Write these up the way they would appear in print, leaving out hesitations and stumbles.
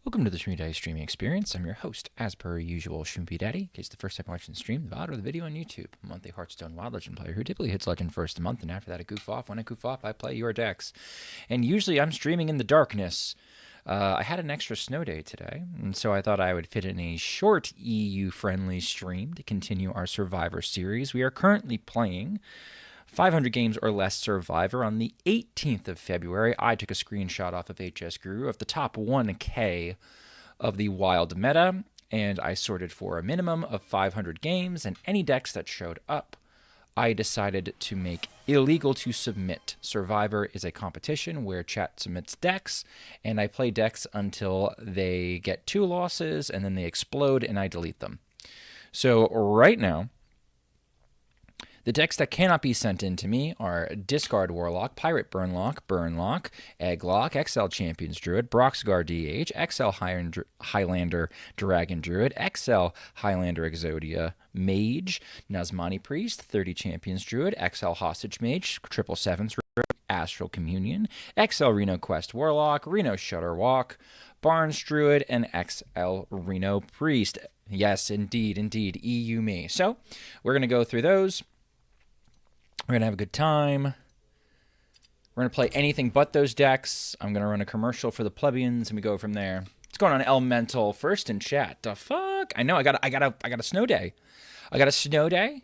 Welcome to the Schmoopydady streaming experience. I'm your host, as per usual, Schmoopydady. In case the first time watching the stream, the VOD, or the video on YouTube. I'm a monthly Hearthstone Wild Legend player who typically hits Legend first a month, and after that I goof off. When I goof off, I play your decks. And usually I'm streaming in the darkness. I had an extra snow day today, and so I thought I would fit in a short EU-friendly stream to continue our Survivor series. We are currently playing 500 games or less Survivor. On the 18th of February, I took a screenshot off of HS Guru of the top 1K of the Wild meta, and I sorted for a minimum of 500 games, and any decks that showed up, I decided to make illegal to submit. Survivor is a competition where chat submits decks, and I play decks until they get 2 losses, and then they explode, and I delete them. So right now, the decks that cannot be sent in to me are Discard Warlock, Pirate Burnlock, Egglock, XL Champions Druid, Broxgar DH, XL Highlander Dragon Druid, XL Highlander Exodia Mage, Nazmani Priest, 30 Champions Druid, XL Hostage Mage, 777s Astral Communion, XL Reno Quest Warlock, Reno Shutterwalk, Barnes Druid, and XL Reno Priest. Yes, indeed, EU me. So we're going to go through those. We're going to have a good time. We're going to play anything but those decks. I'm going to run a commercial for the plebeians, and we go from there. What's going on, Elemental? First in chat. The fuck? I know, I got a snow day. I got a snow day,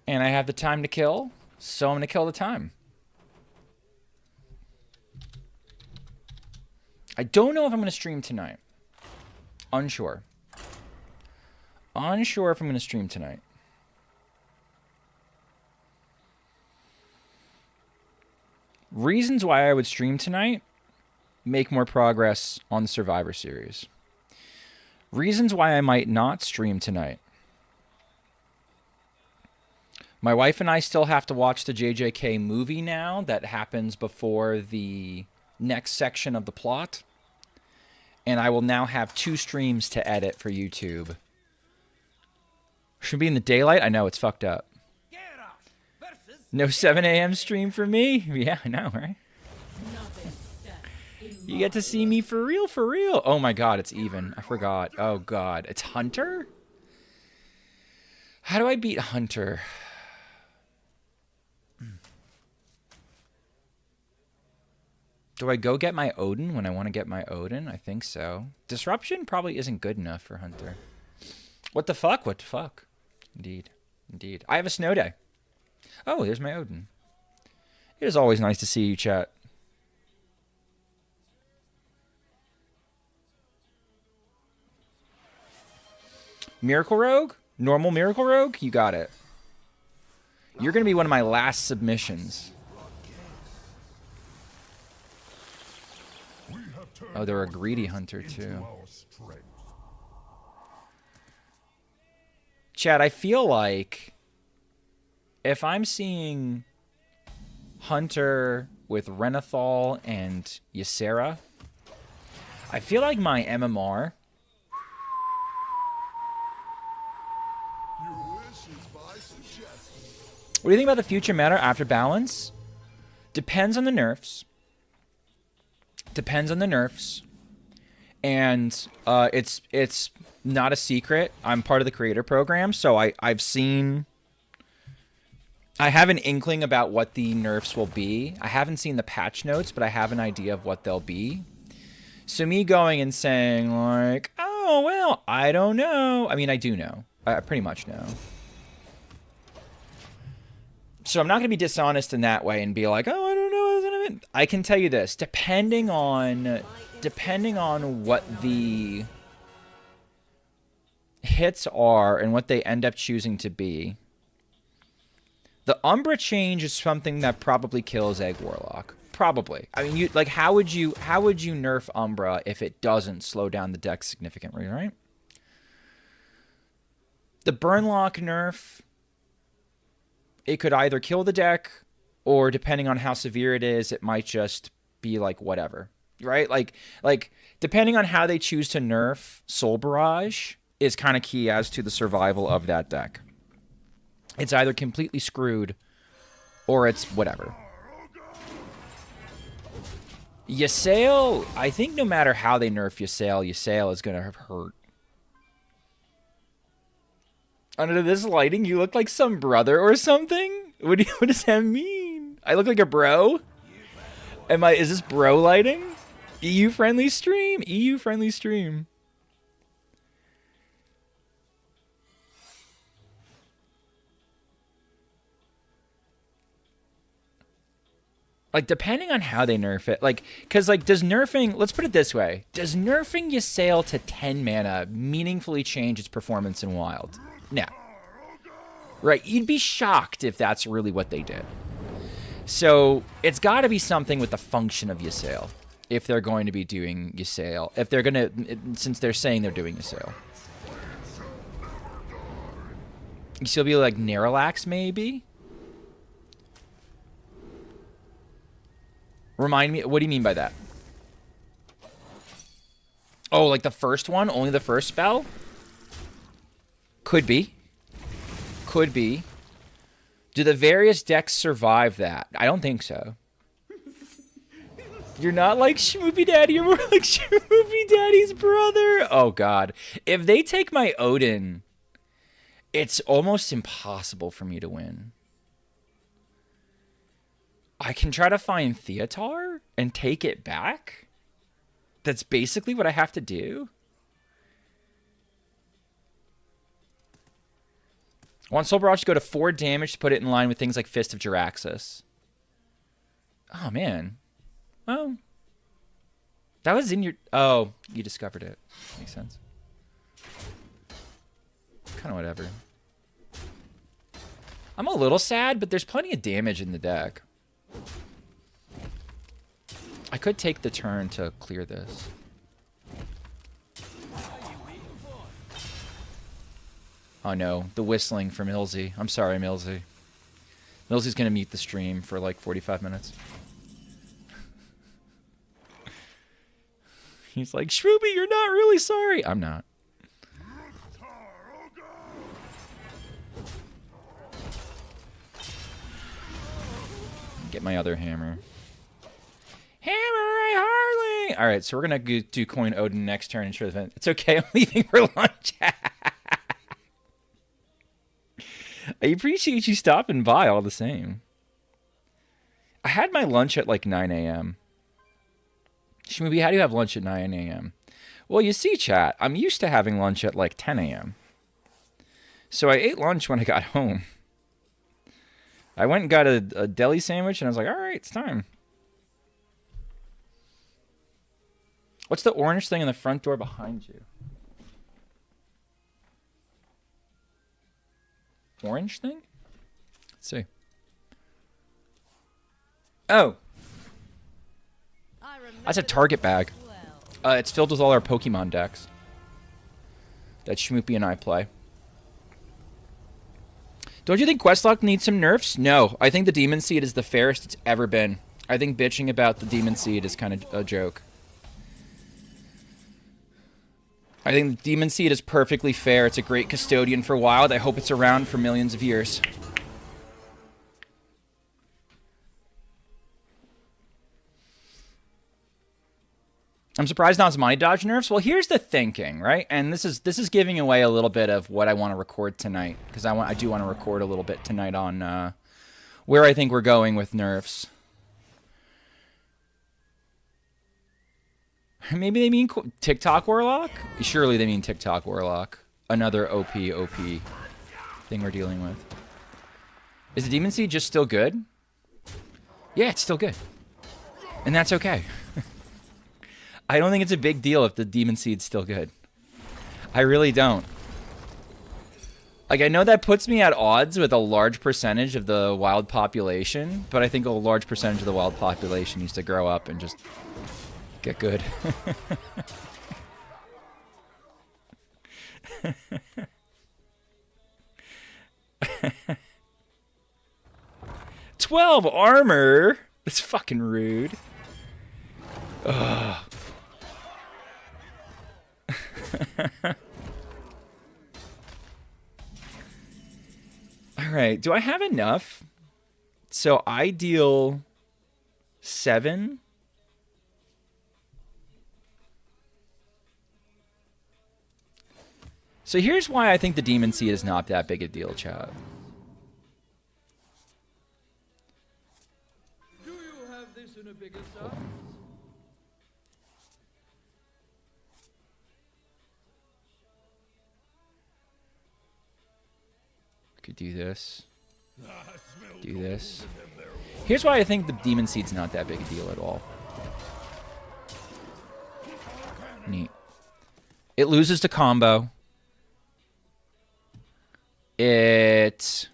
and I have the time to kill, so I'm going to kill the time. I don't know if I'm going to stream tonight. Unsure. Unsure if I'm going to stream tonight. Reasons why I would stream tonight: make more progress on the Survivor series. Reasons why I might not stream tonight: my wife and I still have to watch the JJK movie now that happens before the next section of the plot. And I will now have 2 streams to edit for YouTube. Should be in the daylight? I know, it's fucked up. No 7 a.m. stream for me? Yeah, I know, right? You get to see me for real, for real. Oh my god, it's even. I forgot. Oh god. It's Hunter? How do I beat Hunter? Do I go get my Odin when I want to get my Odin? I think so. Disruption probably isn't good enough for Hunter. What the fuck? What the fuck? Indeed. Indeed. I have a snow day. Oh, there's my Odin. It is always nice to see you, chat. Miracle Rogue? Normal Miracle Rogue? You got it. You're going to be one of my last submissions. Oh, they're a greedy hunter, too. Chat, I feel like if I'm seeing Hunter with Renathal and Ysera, I feel like my MMR... What do you think about the future meta after balance? Depends on the nerfs. Depends on the nerfs. And it's not a secret. I'm part of the creator program, so I've seen... I have an inkling about what the nerfs will be. I haven't seen the patch notes, but I have an idea of what they'll be. So me going and saying, like, oh, well, I don't know. I mean, I do know. I pretty much know. So I'm not going to be dishonest in that way and be like, oh, I don't know. I can tell you this. Depending on what the hits are and what they end up choosing to be, the Umbra change is something that probably kills Egg Warlock. Probably. I mean, how would you nerf Umbra if it doesn't slow down the deck significantly, right? The Burnlock nerf, it could either kill the deck, or depending on how severe it is, it might just be like whatever, right? Like depending on how they choose to nerf Soul Barrage is kind of key as to the survival of that deck. It's either completely screwed, or it's whatever. Ysayle, I think no matter how they nerf Ysayle, Ysayle is going to hurt. Under this lighting, you look like some brother or something? What does that mean? I look like a bro? Is this bro lighting? EU friendly stream? EU friendly stream. Like, depending on how they nerf it, like, because, like, does nerfing, let's put it this way, does nerfing Ysayle to 10 mana meaningfully change its performance in Wild? No. Right, you'd be shocked if that's really what they did. So, it's got to be something with the function of Ysayle, if they're going to be doing Ysayle, if they're going to, since they're saying they're doing Ysayle. You still be like Naralax, maybe? Remind me, what do you mean by that? Oh, like the first one? Only the first spell? Could be. Could be. Do the various decks survive that? I don't think so. You're not like Schmoopydady, you're more like Schmoopydaddy's brother. Oh, God. If they take my Odin, it's almost impossible for me to win. I can try to find Theatar and take it back? That's basically what I have to do? I want Soul Barrage to go to 4 damage to put it in line with things like Fist of Jiraxxus. Oh, man. Well, that was in your... Oh, you discovered it. Makes sense. Kind of whatever. I'm a little sad, but there's plenty of damage in the deck. I could take the turn to clear this. Oh no, the whistling from Millsy. I'm sorry, Millsy. Millsy's gonna mute the stream for like 45 minutes. He's like, Shmoopy, you're not really sorry. I'm not. Get my other hammer. Hammer, Harley! Alright, so we're going to do Coin Odin next turn and show the event. It's okay, I'm leaving for lunch. I appreciate you stopping by all the same. I had my lunch at like 9 a.m. Shmoopy, how do you have lunch at 9 a.m.? Well, you see, chat, I'm used to having lunch at like 10 a.m. So I ate lunch when I got home. I went and got a deli sandwich, and I was like, all right, it's time. What's the orange thing in the front door behind you? Orange thing? Let's see. Oh. That's a Target bag. It's filled with all our Pokemon decks that Shmoopy and I play. Don't you think Questlocke needs some nerfs? No. I think the Demon Seed is the fairest it's ever been. I think bitching about the Demon Seed is kind of a joke. I think the Demon Seed is perfectly fair. It's a great custodian for Wild. I hope it's around for millions of years. I'm surprised not as many dodge nerfs. Well, here's the thinking, right? And this is giving away a little bit of what I want to record tonight, because I do want to record a little bit tonight on where I think we're going with nerfs. Maybe they mean TikTok Warlock? Surely they mean TikTok Warlock. Another OP thing we're dealing with. Is the Demon Seed just still good? Yeah, it's still good. And that's okay. I don't think it's a big deal if the Demon Seed's still good. I really don't. Like, I know that puts me at odds with a large percentage of the wild population, but I think a large percentage of the wild population needs to grow up and just get good. 12 armor? That's fucking rude. Ugh. Alright, do I have enough? So I deal 7 So here's why I think the Demon Seed is not that big a deal, chat. Do you have this in a bigger size? Could do this. Do this. Here's why I think the Demon Seed's not that big a deal at all. Neat. It loses to combo. It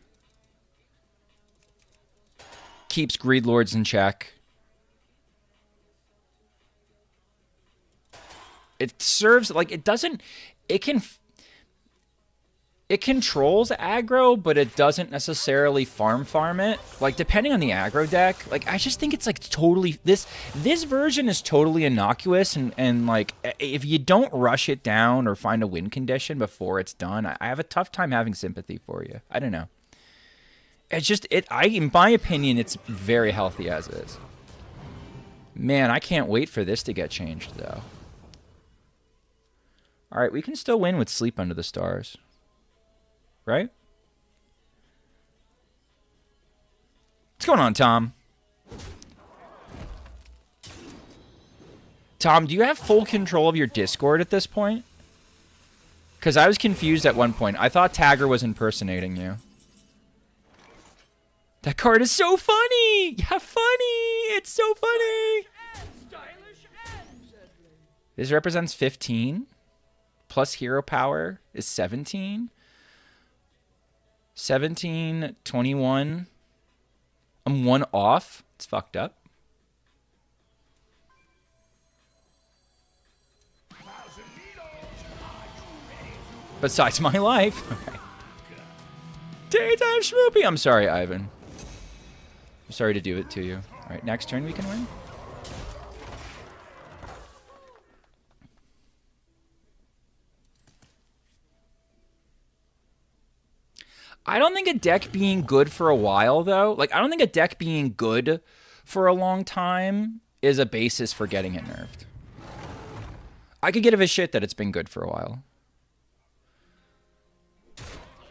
keeps Greed Lords in check. It serves, like, it doesn't, it controls aggro, but it doesn't necessarily farm it. Like, depending on the aggro deck, like, I just think it's, like, totally, this version is totally innocuous, and like, if you don't rush it down or find a win condition before it's done, I have a tough time having sympathy for you. I don't know. It's just, in my opinion, it's very healthy as is. Man, I can't wait for this to get changed, though. All right, we can still win with Sleep Under the Stars. Right? What's going on, Tom? Tom, do you have full control of your Discord at this point? Because I was confused at one point. I thought Tagger was impersonating you. That card is so funny! Yeah, funny! It's so funny! This represents 15. Plus hero power is 17. 17, 21. I'm 1 off. It's fucked up. Besides my life. Okay. Daytime Schmoopy. I'm sorry, Ivan. I'm sorry to do it to you. All right, next turn we can win. I don't think a deck being good for a while, though, like, I don't think a deck being good for a long time is a basis for getting it nerfed. I could give a shit that it's been good for a while.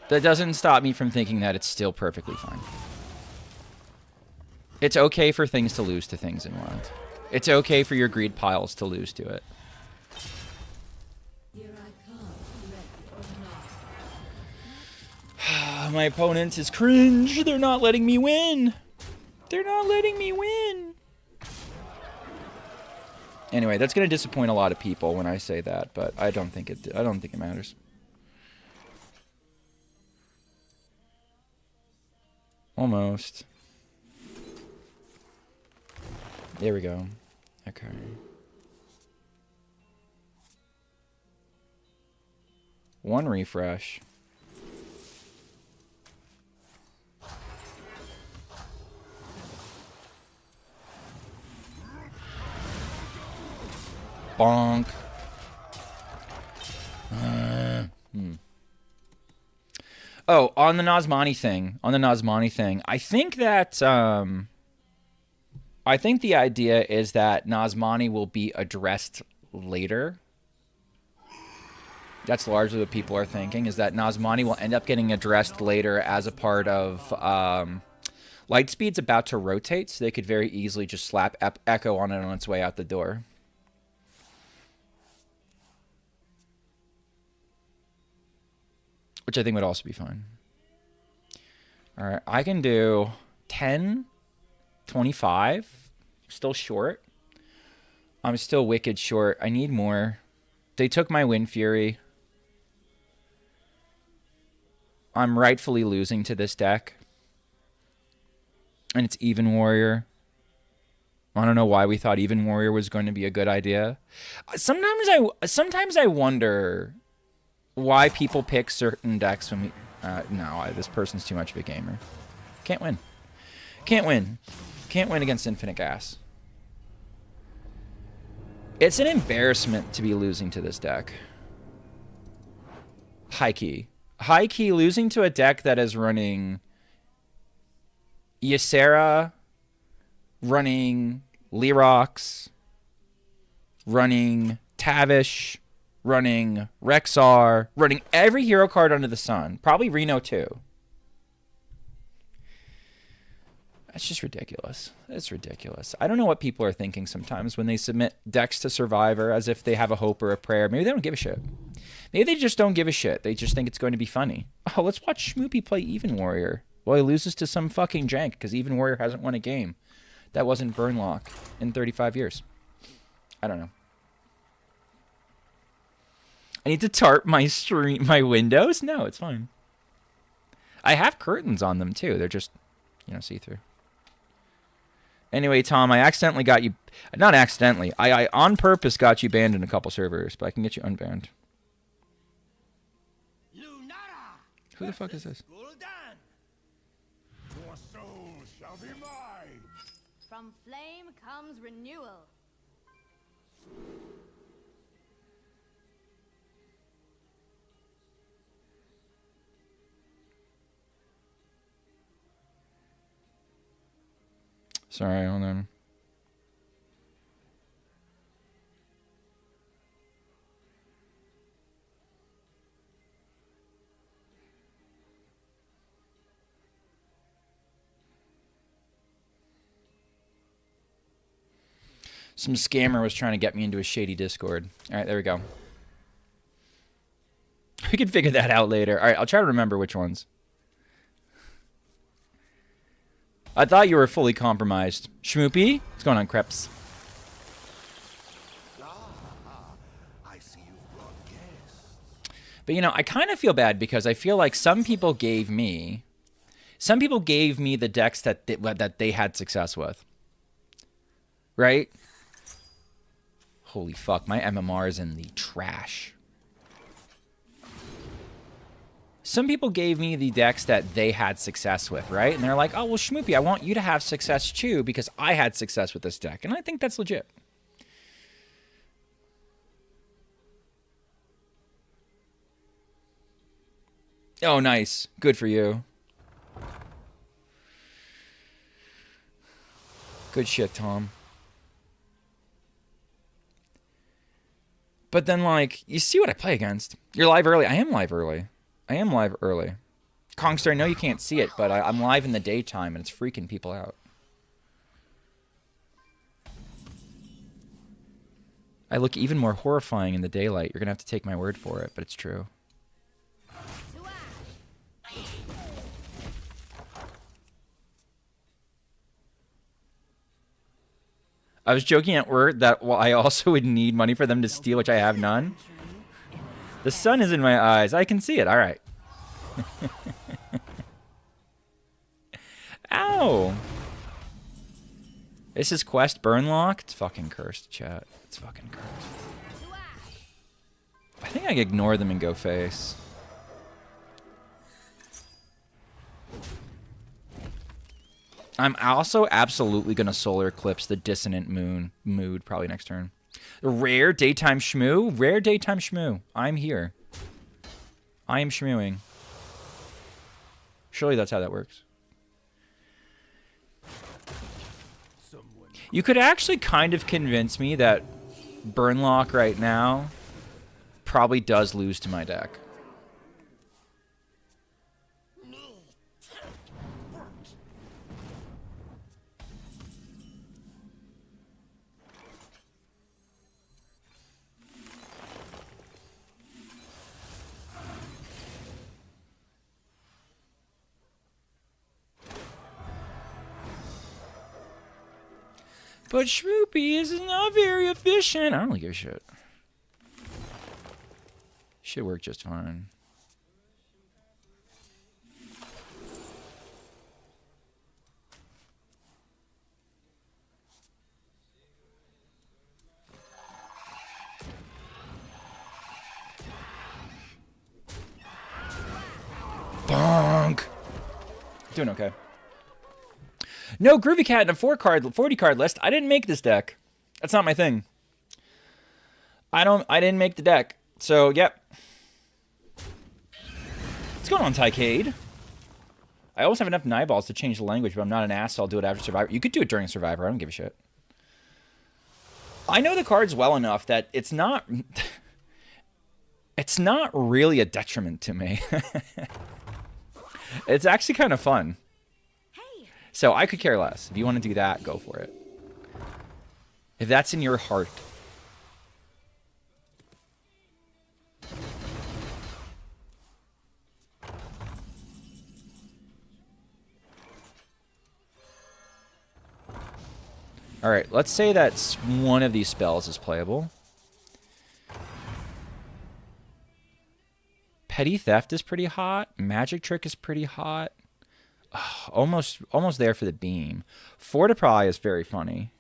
That doesn't stop me from thinking that it's still perfectly fine. It's okay for things to lose to things in Wild. It's okay for your greed piles to lose to it. My opponent is cringe. They're not letting me win. They're not letting me win. Anyway, that's going to disappoint a lot of people when I say that, but I don't think it matters. Almost. There we go. Okay. One refresh. Bonk. Oh, on the Nazmani thing. I think that I think the idea is that Nazmani will be addressed later. That's largely what people are thinking, is that Nazmani will end up getting addressed later as a part of Lightspeed's about to rotate, so they could very easily just slap Echo on it on its way out the door. Which I think would also be fine. All right, I can do 10, 25. Still short. I'm still wicked short. I need more. They took my Wind Fury. I'm rightfully losing to this deck. And it's Even Warrior. I don't know why we thought Even Warrior was going to be a good idea. Sometimes I wonder why people pick certain decks when we... this person's too much of a gamer. Can't win. Can't win. Can't win against Infinite Gas. It's an embarrassment to be losing to this deck. High key. High key losing to a deck that is running Ysera, running Lerox, running Tavish, running Rexar, running every hero card under the sun. Probably Reno too. That's just ridiculous. It's ridiculous. I don't know what people are thinking sometimes when they submit decks to Survivor as if they have a hope or a prayer. Maybe they don't give a shit. Maybe they just don't give a shit. They just think it's going to be funny. Oh, let's watch Schmoopy play Even Warrior. Well, he loses to some fucking jank because Even Warrior hasn't won a game. That wasn't Burnlock in 35 years. I don't know. I need to tarp my my windows? No, it's fine. I have curtains on them too. They're just, you know, see-through. Anyway, Tom, I accidentally got you... Not accidentally. I on purpose got you banned in a couple servers, but I can get you unbanned. Who the fuck is this? Your soul shall be mine. From flame comes renewal. Sorry, hold on. Some scammer was trying to get me into a shady Discord. All right, there we go. We can figure that out later. All right, I'll try to remember which ones. I thought you were fully compromised. Schmoopy? What's going on, Creps? I see you've brought guests. But, you know, I kind of feel bad because I feel like some people gave me the decks that they had success with. Right? Holy fuck, my MMR is in the trash. Some people gave me the decks that they had success with, right? And they're like, oh, well, Schmoopy, I want you to have success too because I had success with this deck. And I think that's legit. Oh, nice. Good for you. Good shit, Tom. But then, like, you see what I play against. You're live early. I am live early. I am live early. Kongster, I know you can't see it, but I'm live in the daytime, and it's freaking people out. I look even more horrifying in the daylight. You're going to have to take my word for it, but it's true. I was joking at work that I also would need money for them to steal, which I have none. The sun is in my eyes. I can see it. All right. Ow. This is Quest Burnlock. It's fucking cursed, chat. It's fucking cursed. I think I can ignore them and go face. I'm also absolutely going to solar eclipse the Dissonant Mood probably next turn. Rare daytime shmoo. Rare daytime shmoo. I'm here. I am shmooing. Surely that's how that works. You could actually kind of convince me that Burnlock right now probably does lose to my deck. But Schmoopy is not very efficient. I don't really give a shit. Should work just fine. Bonk. Doing okay. No Groovy Cat in a 40 card list. I didn't make this deck. That's not my thing. I didn't make the deck. So, yep. What's going on, Tycade? I always have enough eyeballs to change the language, but I'm not an ass, so I'll do it after Survivor. You could do it during Survivor. I don't give a shit. I know the cards well enough that it's not... It's not really a detriment to me. It's actually kind of fun. Hey, So I could care less. If you want to do that, go for it. If that's in your heart. Alright, let's say that one of these spells is playable. Petty Theft is pretty hot. Magic Trick is pretty hot. Almost there for the beam. Fortiply is very funny.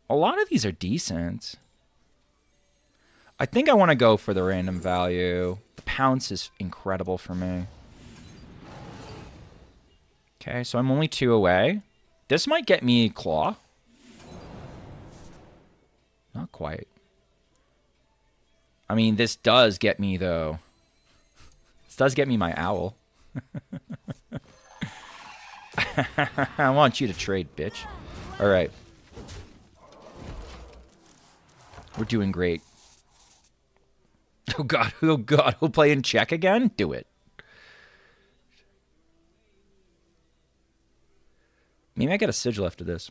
A lot of these are decent. I think I want to go for the random value. The Pounce is incredible for me. Okay, so I'm only 2 away. This might get me Claw. Not quite. I mean, this does get me, though. This does get me my Owl. I want you to trade, bitch. All right. We're doing great. Oh, God. Oh, God. We'll play in check again? Do it. Maybe I get a sigil after this.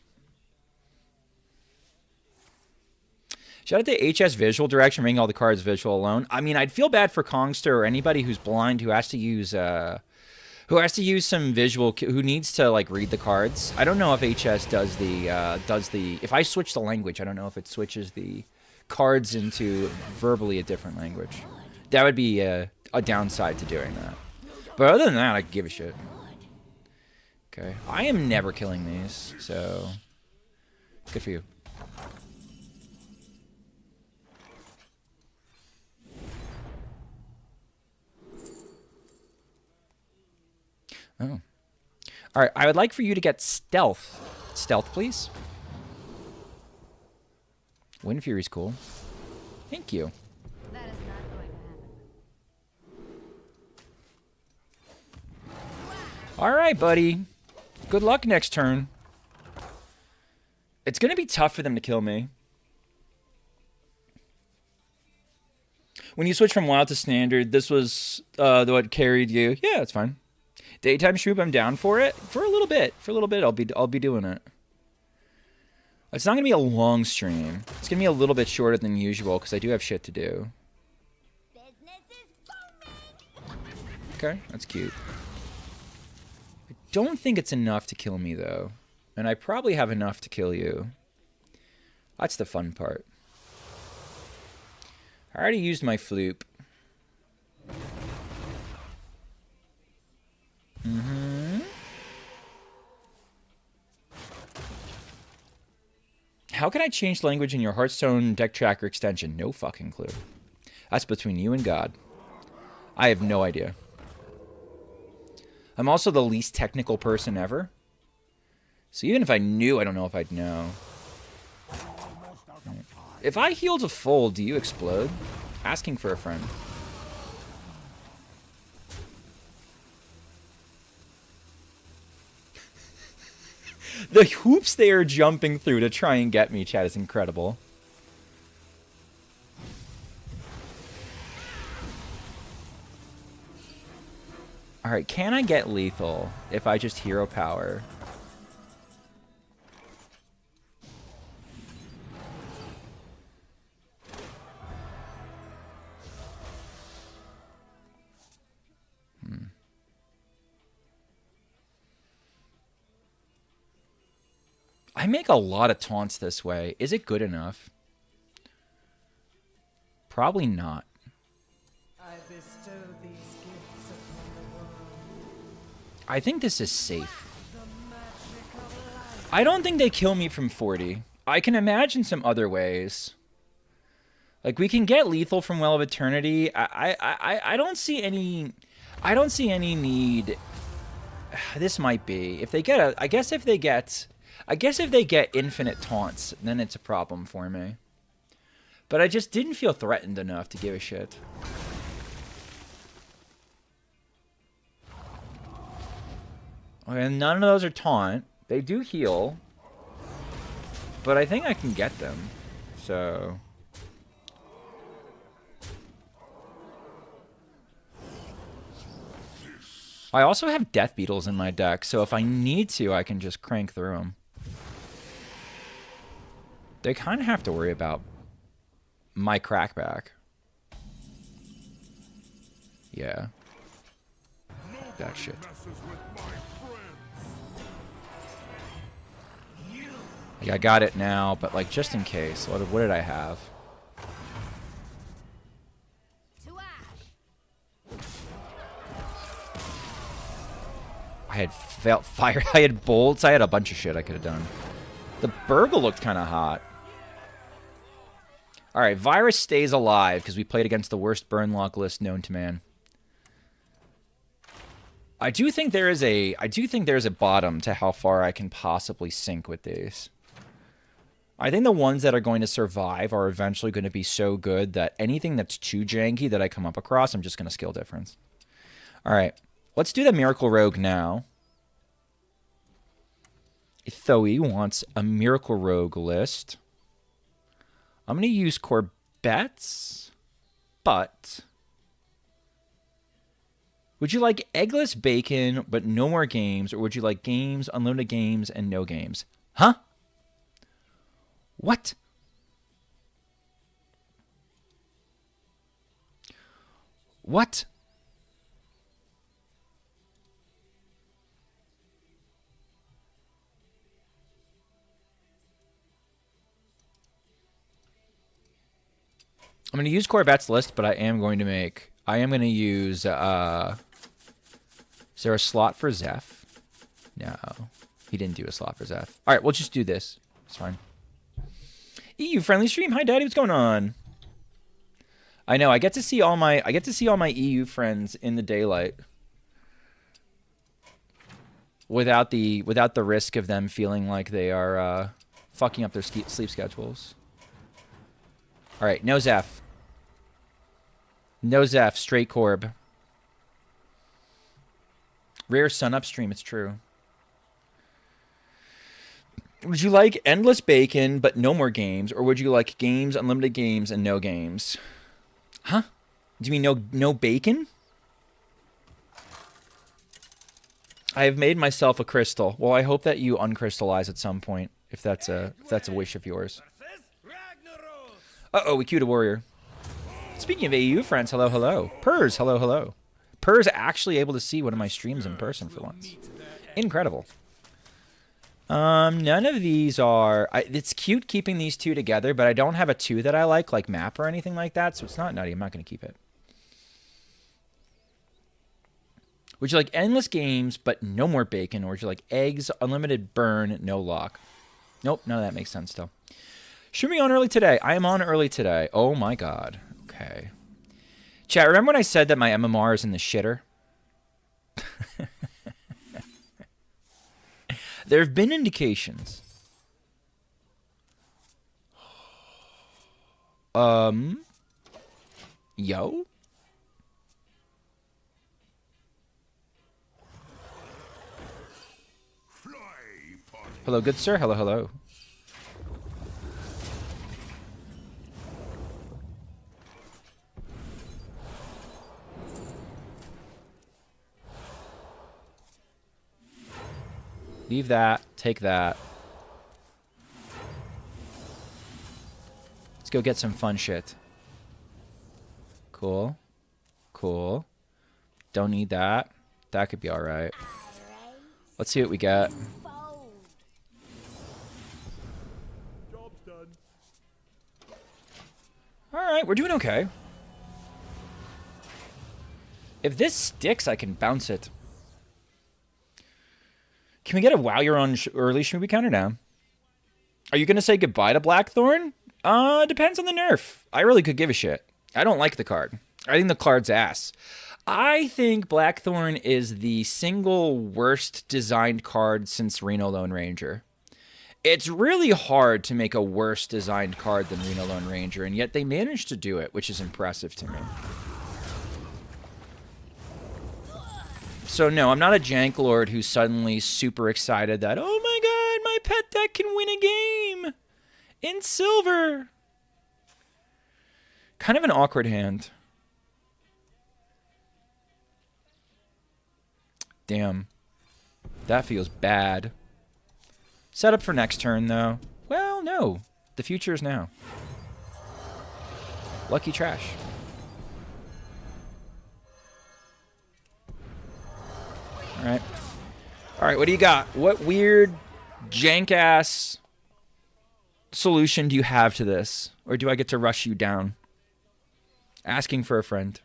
Shout out to HS Visual Direction, making all the cards visual alone. I mean, I'd feel bad for Kongster or anybody who's blind who has to use some visual, who needs to like read the cards. I don't know if HS does the if I switch the language, I don't know if it switches the cards into verbally a different language. That would be a downside to doing that. But other than that, I could give a shit. Okay, I am never killing these, so good for you. Oh. All right, I would like for you to get stealth. Stealth, please. Wind Fury's cool. Thank you. that is not going to happen. All right, buddy. Good luck next turn. It's going to be tough for them to kill me. When you switch from wild to standard, this was what carried you. Yeah, it's fine. Daytime Shroop, I'm down for it. For a little bit. I'll be doing it. It's not going to be a long stream. It's going to be a little bit shorter than usual because I do have shit to do. Business is booming. Okay, that's cute. I don't think it's enough to kill me, though. And I probably have enough to kill you. That's the fun part. I already used my floop. How can I change language in your Hearthstone deck tracker extension? No fucking clue. That's between you and God. I have no idea. I'm also the least technical person ever. So even if I knew, I don't know if I'd know. If I heal to full, do you explode? Asking for a friend. The hoops they are jumping through to try and get me, chat, is incredible. Alright, can I get lethal if I just hero power? I make a lot of taunts this way. Is it good enough? Probably not. I bestow these gifts upon the world. I think this is safe. The magic of life. I don't think they kill me from 40. I can imagine some other ways. Like, we can get lethal from Well of Eternity. I don't see any... I don't see any need... This might be. If they get a... I guess if they get infinite taunts, then it's a problem for me. But I just didn't feel threatened enough to give a shit. Okay, none of those are taunt. They do heal. But I think I can get them. So... I also have Death Beetles in my deck, so if I need to, I can just crank through them. They kind of have to worry about my crackback. Yeah. That shit. Like, I got it now, but like just in case. What did I have? To ash. I had felt fire. I had bolts. I had a bunch of shit I could have done. The burgle looked kind of hot. All right, Virus stays alive because we played against the worst burn lock list known to man. I do think there is a bottom to how far I can possibly sink with these. I think the ones that are going to survive are eventually going to be so good that anything that's too janky that I come up across, I'm just going to skill difference. All right, let's do the Miracle Rogue now. Thoe wants a Miracle Rogue list. I'm going to use Corbettes, but would you like eggless bacon but no more games, or would you like games, unlimited games, and no games? Huh? What? What? I'm going to use Corbett's list, but I am going to use, is there a slot for Zeph? No. He didn't do a slot for Zeph. All right, we'll just do this. It's fine. EU friendly stream. Hi, Daddy. What's going on? I know. I get to see all my EU friends in the daylight, without the risk of them feeling like they are fucking up their sleep schedules. All right, no Zeph. No Zeph. Straight Corb. Rare sun upstream. It's true. Would you like endless bacon but no more games, or would you like games, unlimited games, and no games? Huh? Do you mean no bacon? I have made myself a crystal. Well, I hope that you uncrystallize at some point, if that's a wish of yours. Uh-oh, we queued a warrior. Speaking of AU friends, hello, hello. Purrs, hello, hello. Purrs actually able to see one of my streams in person for once. Incredible. None of these are... it's cute keeping these two together, but I don't have a 2 that I like map or anything like that, so it's not nutty. I'm not going to keep it. Would you like endless games, but no more bacon? Or would you like eggs, unlimited burn, no lock? Nope, none of that makes sense still. Should we on early today? I am on early today. Oh my god. Okay. Chat, remember when I said that my MMR is in the shitter? There have been indications. Yo? Hello, good sir. Hello, hello. Leave that. Take that. Let's go get some fun shit. Cool. Cool. Don't need that. That could be alright. Let's see what we get. Job's done. Alright, we're doing okay. If this sticks, I can bounce it. Can we get a wow you're on early Schmoopy counter now? Are you going to say goodbye to Blackthorn? Depends on the nerf. I really could give a shit. I don't like the card. I think the card's ass. I think Blackthorn is the single worst designed card since Reno Lone Ranger. It's really hard to make a worse designed card than Reno Lone Ranger, and yet they managed to do it, which is impressive to me. So no, I'm not a jank lord who's suddenly super excited that, oh my god, my pet deck can win a game in silver. Kind of an awkward hand. damn. That feels bad. Set up for next turn, though. Well, no. The future is now. Lucky trash. Alright. Alright, what do you got? What weird, jank-ass solution do you have to this? Or do I get to rush you down? Asking for a friend.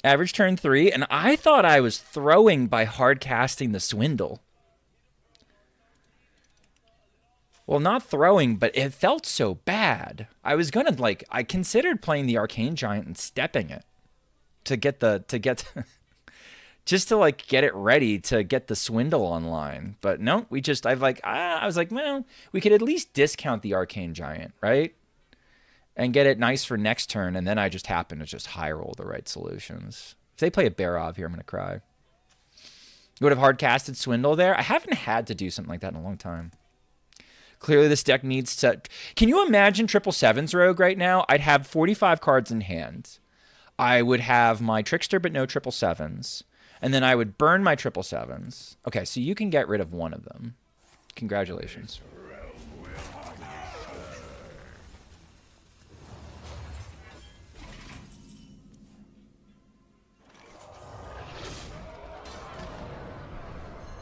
Average turn 3, and I thought I was throwing by hard casting the Swindle. Well, not throwing, but it felt so bad. I was gonna, like, I considered playing the Arcane Giant and stepping it to get just to, like, get it ready to get the Swindle online. But no, I was like, well, we could at least discount the Arcane Giant, right? And get it nice for next turn, and then I just happen to just high roll the right solutions. If they play a Barov here, I'm gonna cry. You would have hard casted Swindle there. I haven't had to do something like that in a long time. Clearly, this deck needs to... Can you imagine 777's Rogue right now? I'd have 45 cards in hand. I would have my Trickster, but no 777s. And then I would burn my 777s. Okay, so you can get rid of one of them. Congratulations.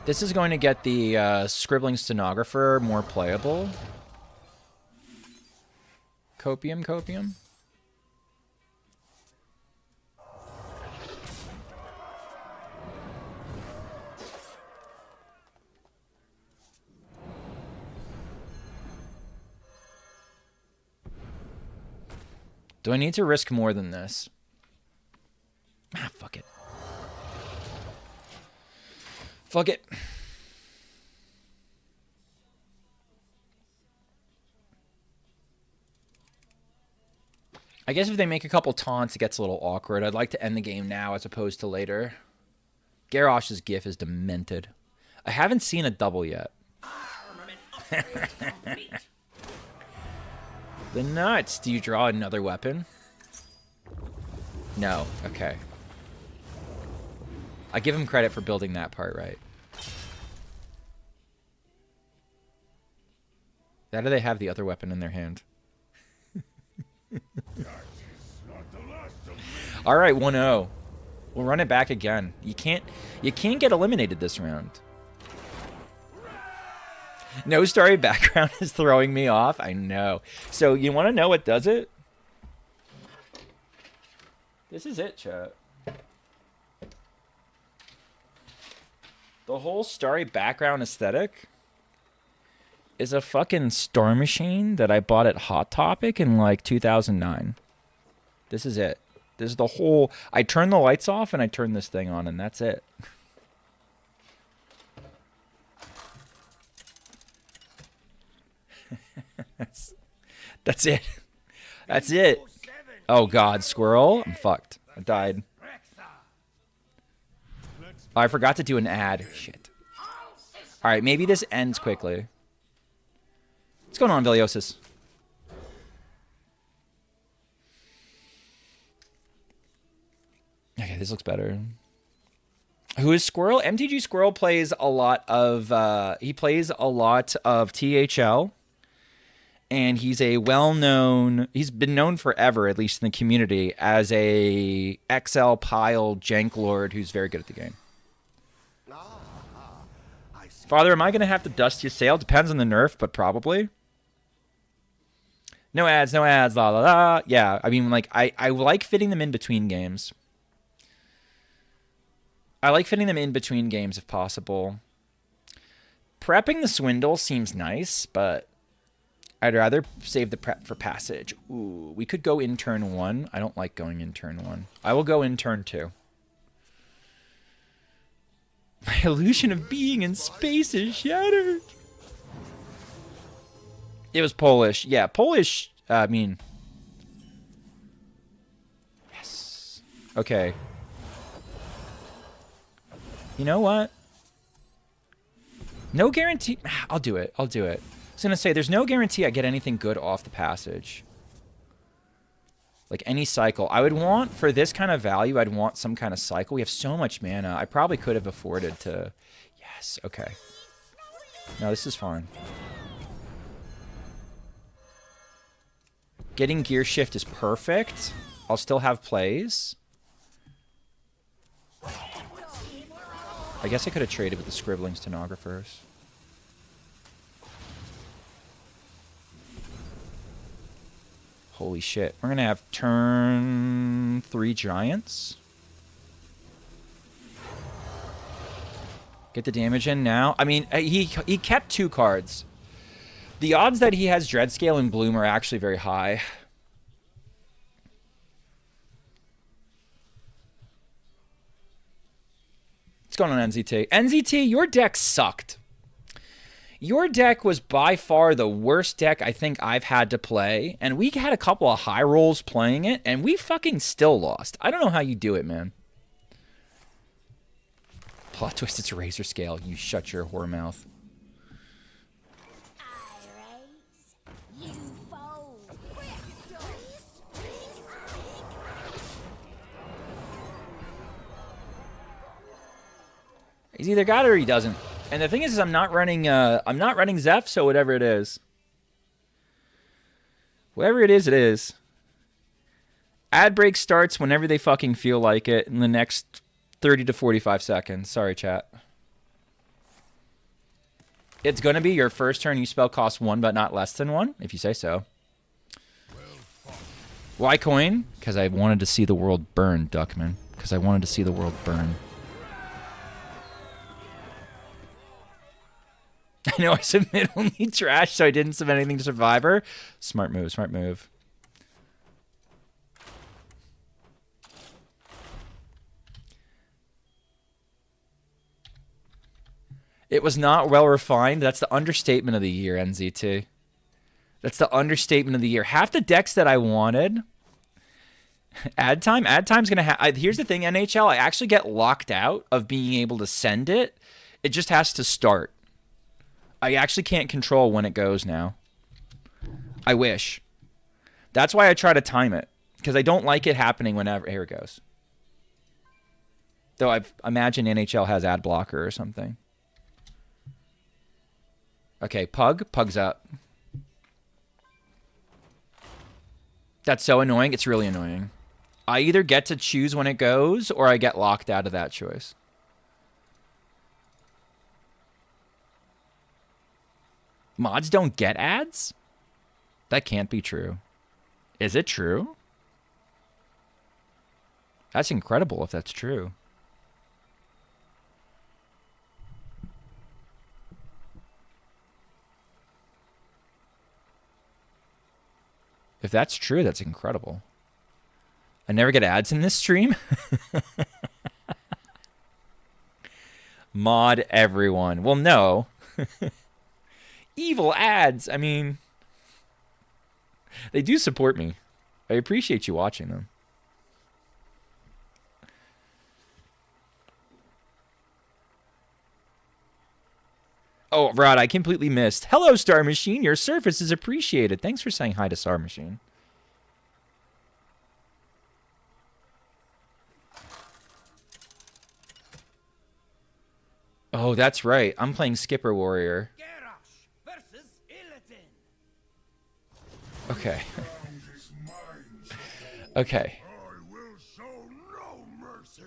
This is going to get the Scribbling Stenographer more playable. Copium, Copium. Do I need to risk more than this? Ah, fuck it. Fuck it. I guess if they make a couple taunts, it gets a little awkward. I'd like to end the game now as opposed to later. Garrosh's gif is demented. I haven't seen a double yet. The nuts. Do you draw another weapon? No. Okay. I give him credit for building that part right. That or they have the other weapon in their hand. All right, 1-0. We'll run it back again. You can't get eliminated this round. No story background is throwing me off. I know. So you want to know what does it? This is it, chat. The whole starry background aesthetic is a fucking Star Machine that I bought at Hot Topic in like 2009. This is it. This is the whole... I turn the lights off and I turn this thing on and that's it. That's it. That's it. Oh god, squirrel. I'm fucked. I died. Oh, I forgot to do an ad. Shit. Alright, maybe this ends quickly. What's going on, Viliosis? Okay, this looks better. Who is Squirrel? MTG Squirrel plays a lot of... he plays a lot of THL. And he's a well-known... He's been known forever, at least in the community, as a XL pile jank lord who's very good at the game. Father, am I going to have to dust your sail? Depends on the nerf, but probably. No ads, la la la. Yeah, I mean, like, I like fitting them in between games. I like fitting them in between games if possible. Prepping the Swindle seems nice, but I'd rather save the prep for passage. Ooh, we could go in turn 1. I don't like going in turn 1. I will go in turn 2. My illusion of being in space is shattered. It was Polish. Yeah, Polish, I mean... Yes. Okay. You know what? No guarantee... I'll do it. I'll do it. I was going to say, there's no guarantee I get anything good off the passage. Like any cycle. I would want, for this kind of value, I'd want some kind of cycle. We have so much mana. I probably could have afforded to... Yes, okay. No, this is fine. Getting gear shift is perfect. I'll still have plays. I guess I could have traded with the scribbling stenographers. Holy shit. We're going to have turn 3 giants. Get the damage in now. I mean, he kept 2 cards. The odds that he has Dreadscale and Bloom are actually very high. What's going on, NZT? NZT, your deck sucked. Your deck was by far the worst deck I think I've had to play, and we had a couple of high rolls playing it, and we fucking still lost. I don't know how you do it, man. Plot twist, it's Razor Scale. You shut your whore mouth. You fold. He's either got it or he doesn't. And the thing is I'm not running Zeph, so whatever it is. Whatever it is, it is. Ad break starts whenever they fucking feel like it in the next 30 to 45 seconds. Sorry, chat. It's going to be your first turn you spell cost 1 but not less than 1, if you say so. Why coin? Because I wanted to see the world burn, Duckman. Because I wanted to see the world burn. I know I submit only trash, so I didn't submit anything to Survivor. Smart move, smart move. It was not well refined. That's the understatement of the year, NZT. That's the understatement of the year. Half the decks that I wanted... Ad time's going to have... Here's the thing, NHL. I actually get locked out of being able to send it. It just has to start. I actually can't control when it goes now. I wish. That's why I try to time it. Because I don't like it happening whenever... Here it goes. Though I imagine NHL has ad blocker or something. Okay, Pug's up. That's so annoying. It's really annoying. I either get to choose when it goes or I get locked out of that choice. Mods don't get ads? That can't be true. Is it true? That's incredible if that's true. If that's true, that's incredible. I never get ads in this stream? Mod everyone. Well, no. Evil ads. I mean, they do support me. I appreciate you watching them. Oh, Rod, I completely missed. Hello, Star Machine. Your service is appreciated. Thanks for saying hi to Star Machine. Oh, that's right. I'm playing Skipper Warrior. Okay. Okay. I will show no mercy.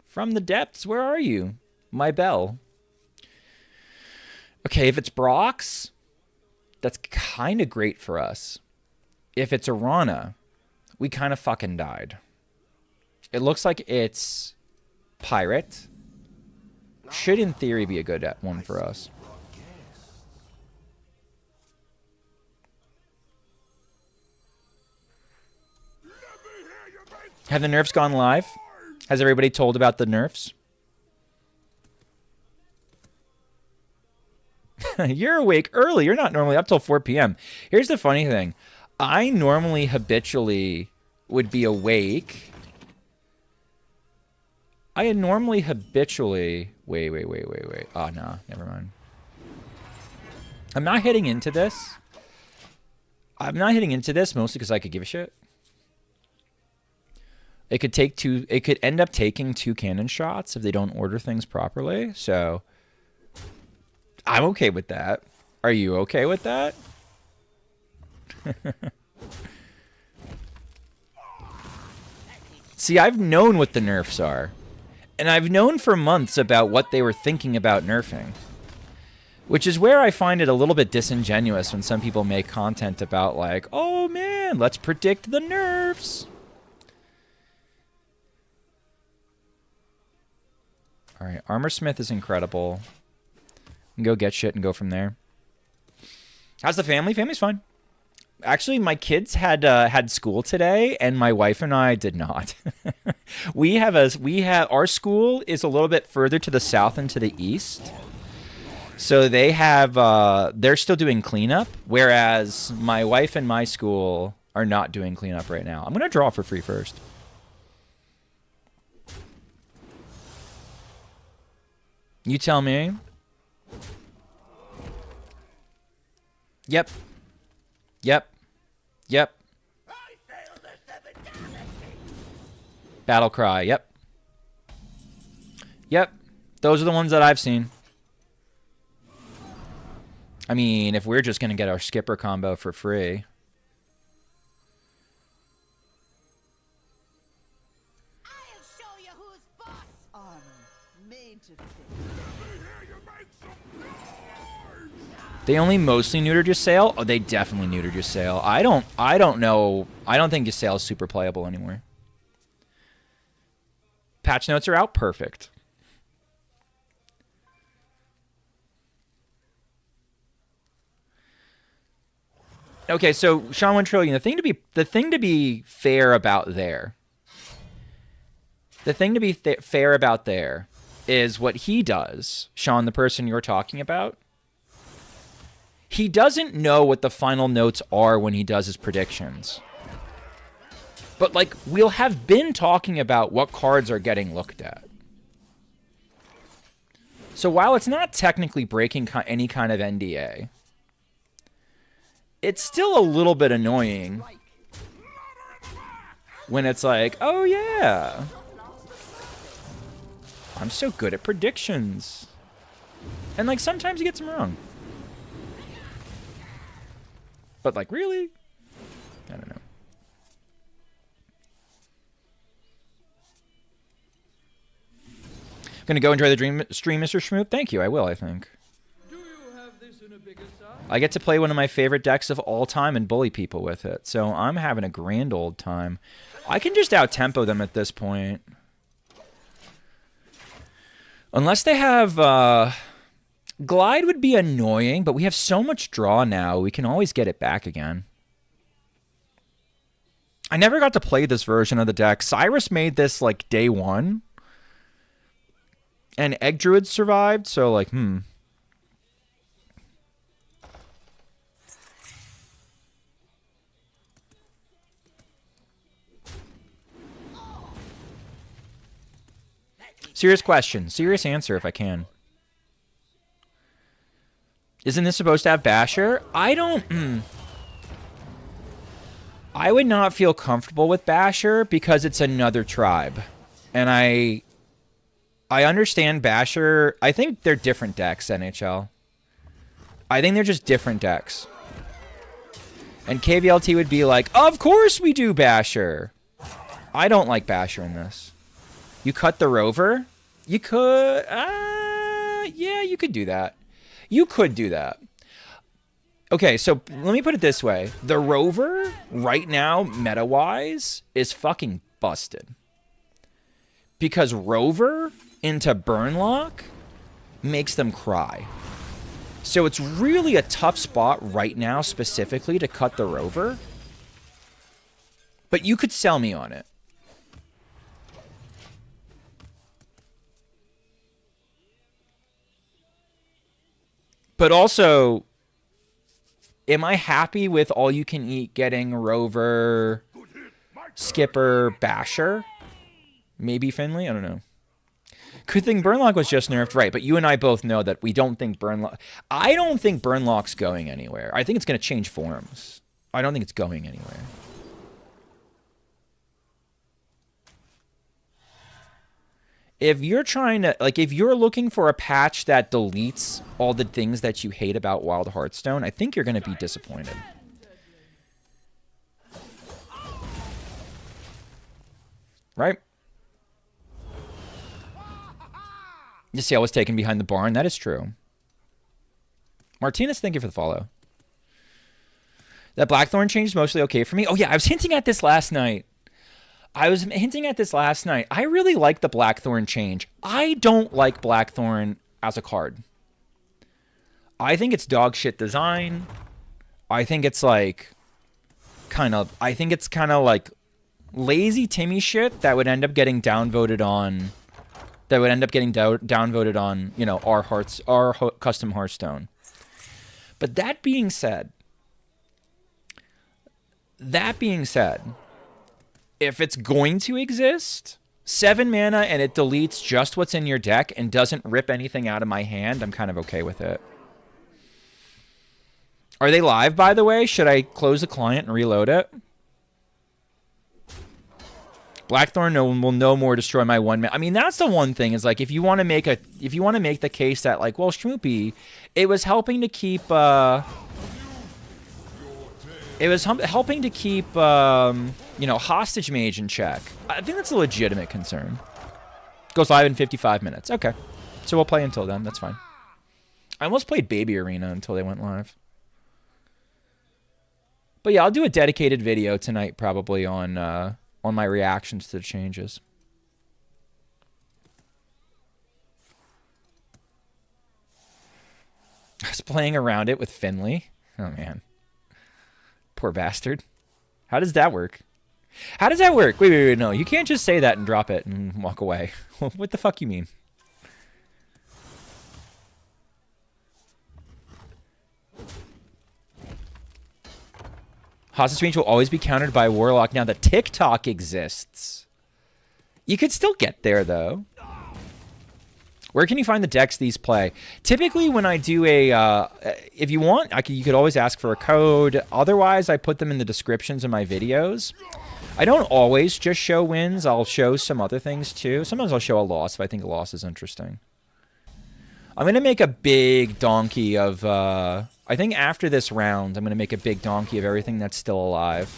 From the depths, where are you? My bell. Okay, if it's Brox, that's kind of great for us. If it's Arana, we kind of fucking died. It looks like it's Pirate. Should, in theory, be a good one for us. Have the nerfs gone live? Has everybody told about the nerfs? You're awake early. You're not normally up till 4 p.m. Here's the funny thing. I normally habitually would be awake. Wait. Oh, no. Never mind. I'm not hitting into this I'm not hitting into this mostly because I could give a shit. It could take two. It could end up taking 2 cannon shots if they don't order things properly. So I'm okay with that. Are you okay with that? See, I've known what the nerfs are. And I've known for months about what they were thinking about nerfing. Which is where I find it a little bit disingenuous when some people make content about like, oh man, let's predict the nerfs. Alright, Armor Smith is incredible. We can go get shit and go from there. How's the family? Family's fine. Actually, my kids had school today, and my wife and I did not. Our school is a little bit further to the south and to the east, so they're still doing cleanup, whereas my wife and my school are not doing cleanup right now. I'm gonna draw for free first. You tell me. Yep. Yep. Yep. Battle cry. Yep. Yep. Those are the ones that I've seen. I mean, if we're just going to get our skipper combo for free. I'll show you who's boss. Armor made to fit. They only mostly neutered Ysayle? Oh, they definitely neutered Ysayle. I don't know. I don't think Ysayle is super playable anymore. Patch notes are out. Perfect. Okay, so Sean 1 Trillion, the thing to be fair about there. The thing to be fair about there is what he does, Sean, the person you're talking about. He doesn't know what the final notes are when he does his predictions. But, like, we'll have been talking about what cards are getting looked at. So while it's not technically breaking any kind of NDA, it's still a little bit annoying when it's like, oh yeah, I'm so good at predictions. And, like, sometimes he gets them wrong. But, like, really? I don't know. Gonna go enjoy the stream, Mr. Schmoop? Thank you, I will, I think. Do you have this in a bigger size? I get to play one of my favorite decks of all time and bully people with it. So I'm having a grand old time. I can just out-tempo them at this point. Unless they have... Glide would be annoying, but we have so much draw now, we can always get it back again. I never got to play this version of the deck. Cyrus made this, like, day one. And Egg Druid survived, so, like, Serious question. Serious answer, if I can. Isn't this supposed to have Basher? I don't... I would not feel comfortable with Basher because it's another tribe. And I understand Basher. I think they're different decks, NHL. I think they're just different decks. And KVLT would be like, of course we do Basher. I don't like Basher in this. You cut the Rover? You could... yeah, you could do that. You could do that. Okay, so let me put it this way. The Rover, right now, meta-wise, is fucking busted. Because Rover into Burnlock makes them cry. So it's really a tough spot right now, specifically, to cut the Rover. But you could sell me on it. But also, am I happy with all you can eat getting Rover, Skipper, Basher? Maybe Finley? I don't know. Good thing Burnlock was just nerfed, right? But you and I both know that we don't think Burnlock... I don't think Burnlock's going anywhere. I think it's going to change forms. I don't think it's going anywhere. If you're trying to, like, if you're looking for a patch that deletes all the things that you hate about Wild Hearthstone, I think you're going to be disappointed. Right? You see, I was taken behind the barn. That is true. Martinez, thank you for the follow. That Blackthorn change is mostly okay for me. Oh, yeah, I was hinting at this last night. I really like the Blackthorn change. I don't like Blackthorn as a card. I think it's dog shit design. I think it's like kind of like lazy Timmy shit that would end up getting downvoted on. You know, our custom Hearthstone. But that being said, if it's going to exist, 7 mana and it deletes just what's in your deck and doesn't rip anything out of my hand, I'm kind of okay with it. Are they live, by the way? Should I close the client and reload it? Blackthorn will no more destroy my 1 mana. I mean, that's the one thing is like if you want to make the case that like, well, Schmoopy, it was helping to keep you know, Hostage Mage in check. I think that's a legitimate concern. Goes live in 55 minutes. Okay. So we'll play until then. That's fine. I almost played Baby Arena until they went live. But yeah, I'll do a dedicated video tonight probably on my reactions to the changes. I was playing around it with Finley. Oh, man. Poor bastard. How does that work? How does that work? Wait, no. You can't just say that and drop it and walk away. What the fuck you mean? Hostage Mage will always be countered by Warlock now that TikTok exists. You could still get there, though. Where can you find the decks these play? Typically, when I do a... if you want, you could always ask for a code. Otherwise, I put them in the descriptions of my videos. I don't always just show wins. I'll show some other things, too. Sometimes I'll show a loss if I think a loss is interesting. I'm going to make a big donkey of... I think after this round, I'm going to make a big donkey of everything that's still alive.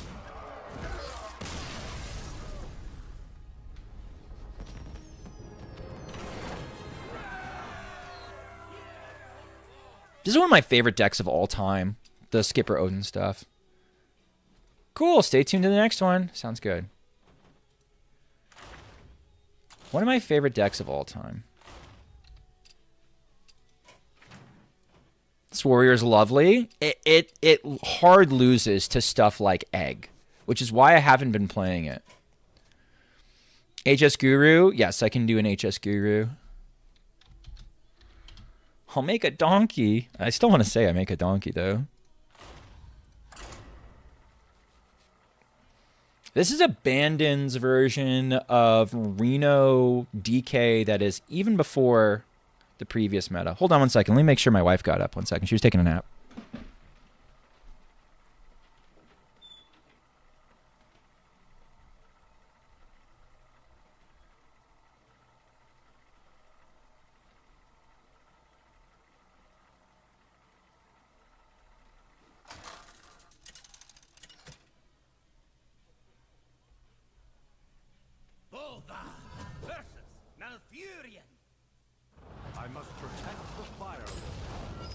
This is one of my favorite decks of all time. The Skipper Odin stuff. Cool. Stay tuned to the next one. Sounds good. One of my favorite decks of all time. This warrior is lovely. It hard loses to stuff like Egg, which is why I haven't been playing it. HS Guru. Yes, I can do an HS Guru. I'll make a donkey. I still want to say I make a donkey, though. This is Abandon's version of Reno DK that is even before the previous meta. Hold on one second. Let me make sure my wife got up. 1 second. She was taking a nap. I must protect the fire.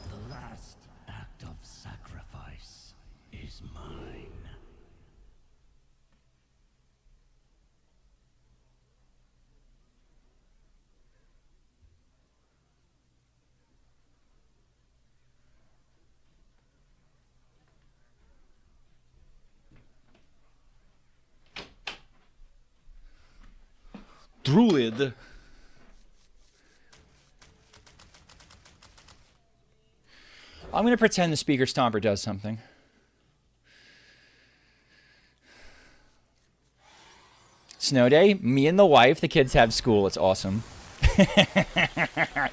The last act of sacrifice is mine. Druid. I'm going to pretend the Speaker Stomper does something. Snow day, me and the wife, the kids have school. It's awesome.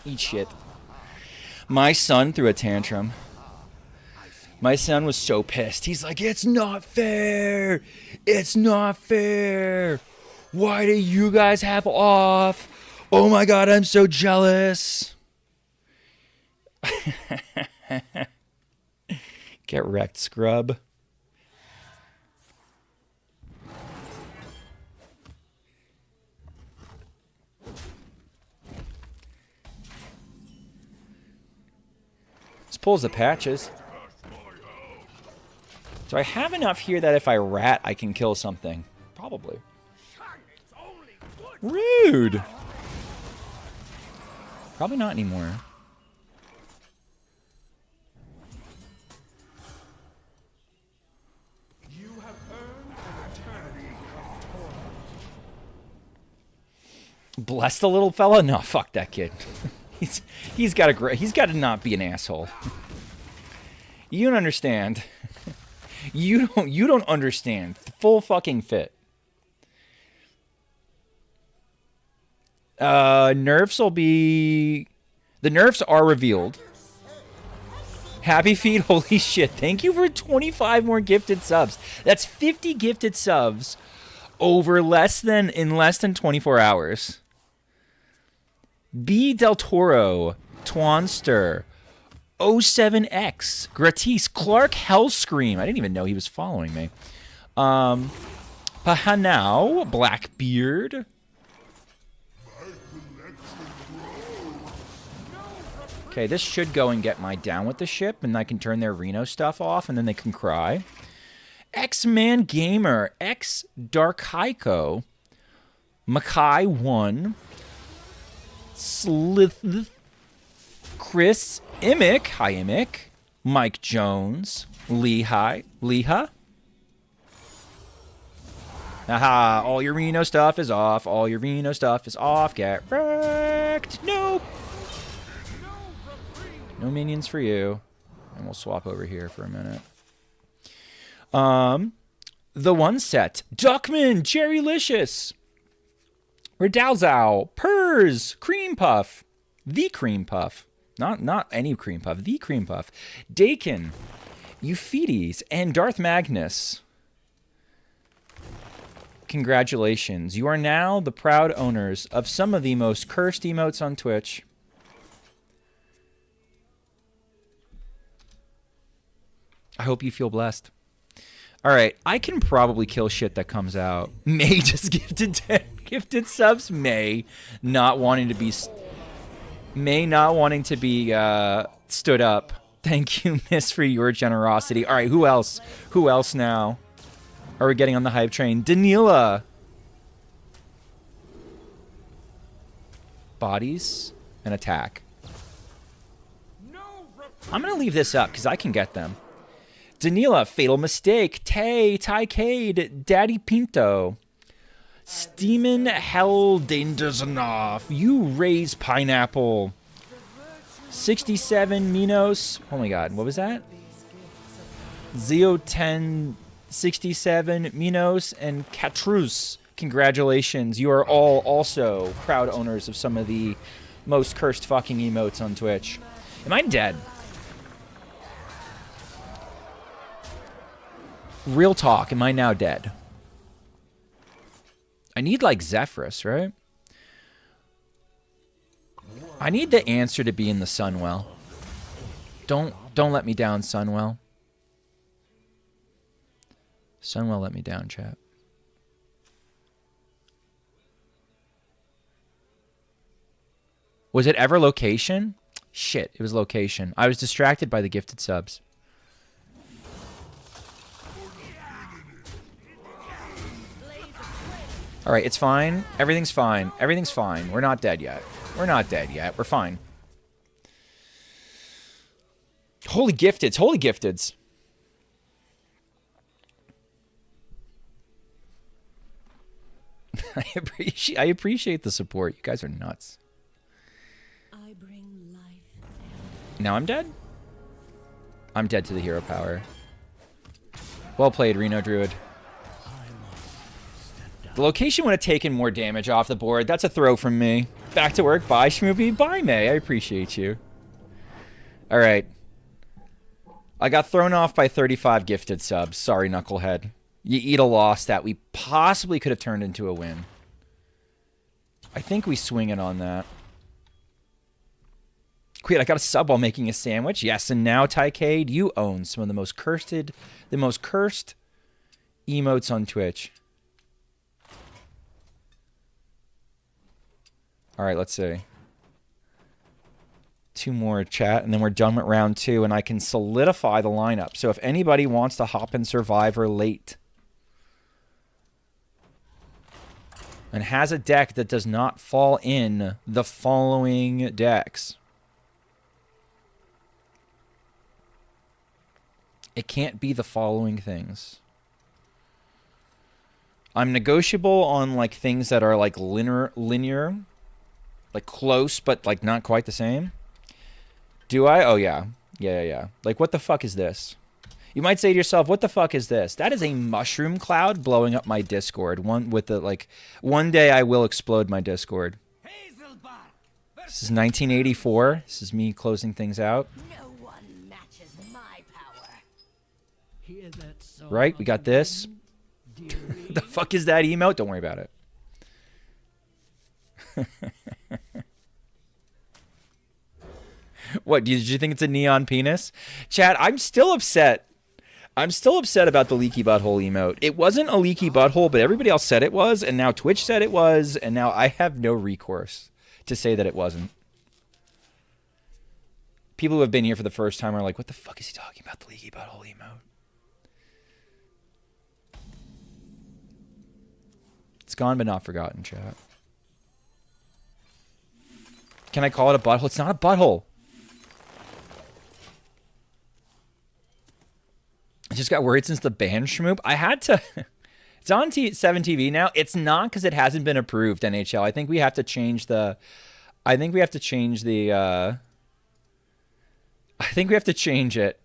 Eat shit. My son threw a tantrum. I see My son was so pissed. He's like, it's not fair. It's not fair. Why do you guys have off? Oh my God, I'm so jealous. Get wrecked, scrub. This pulls the patches. Do I have enough here that if I rat, I can kill something? Probably. Rude. Probably not anymore. You have earned an eternity of torment. Bless the little fella? No, fuck that kid. he's got to not be an asshole. You don't understand. You don't understand. Full fucking fit. Nerfs will be... The nerfs are revealed. Happy feet, holy shit. Thank you for 25 more gifted subs. That's 50 gifted subs over in less than 24 hours. B Del Toro, Twanster, 07X, Gratis, Clark Hellscream. I didn't even know he was following me. Pahanao, Blackbeard. Okay, this should go and get my down with the ship, and I can turn their Reno stuff off, and then they can cry. X-Man Gamer, X Darkaiko, Makai 1, Slith, Chris Imick, hi Imick, Mike Jones, Leha. Aha, all your Reno stuff is off, all your Reno stuff is off, get wrecked, nope. No minions for you. And we'll swap over here for a minute. The one set. Duckman, Jerrylicious, Redalzow, Purrs, Cream Puff, the Cream Puff. Not any Cream Puff, the Cream Puff. Dakin, Euphides, and Darth Magnus. Congratulations. You are now the proud owners of some of the most cursed emotes on Twitch. I hope you feel blessed. All right, I can probably kill shit that comes out. May just gifted subs. May not wanting to be stood up. Thank you, Miss, for your generosity. All right, who else? Who else now? Are we getting on the hype train? Danila. Bodies and attack. I'm gonna leave this up because I can get them. Danila, Fatal Mistake, Tay, Tycade, Daddy Pinto, Steamin' Hell Dangers Enough, You Raise Pineapple, 67 Minos, oh my god, what was that? Zeo 10, 67 Minos, and Catrus. Congratulations, you are all also proud owners of some of the most cursed fucking emotes on Twitch. Am I dead? Real talk, am I now dead? I need, like, Zephyrus, right? I need the answer to be in the Sunwell. Don't let me down, Sunwell. Sunwell let me down, chat. Was it ever location? Shit, it was location. I was distracted by the gifted subs. All right, it's fine. Everything's fine. Everything's fine. We're not dead yet. We're not dead yet. We're fine. Holy gifteds. Holy gifteds. I appreciate the support. You guys are nuts. I bring life. Now I'm dead? I'm dead to the hero power. Well played, Reno Druid. The location would have taken more damage off the board. That's a throw from me. Back to work. Bye, Schmoopy. Bye, May. I appreciate you. All right. I got thrown off by 35 gifted subs. Sorry, Knucklehead. You eat a loss that we possibly could have turned into a win. I think we swing it on that. Wait, I got a sub while making a sandwich. Yes, and now, Tycade, you own some of the most cursed emotes on Twitch. All right, let's see. 2 more chat, and then we're done with round 2, and I can solidify the lineup. So if anybody wants to hop in Survivor late and has a deck that does not fall in the following decks, it can't be the following things. I'm negotiable on like things that are like linear, like close, but like not quite the same. Do I? Oh, yeah. Yeah. Like, what the fuck is this? You might say to yourself, what the fuck is this? That is a mushroom cloud blowing up my Discord. One day I will explode my Discord. This is 1984. This is me closing things out. No one matches my power. Hear that song? Right? We got this. The fuck is that emote? Don't worry about it. What, did you think it's a neon penis? Chad, I'm still upset. I'm still upset about the leaky butthole emote. It wasn't a leaky butthole, but everybody else said it was, and now Twitch said it was, and now I have no recourse to say that it wasn't. People who have been here for the first time are like, what the fuck is he talking about, the leaky butthole emote? It's gone but not forgotten, chat. Can I call it a butthole? It's not a butthole. I just got worried since the ban Schmoop. I had to... It's on 7 TV now. It's not because it hasn't been approved, NHL. I think we have to change the... I think we have to change it.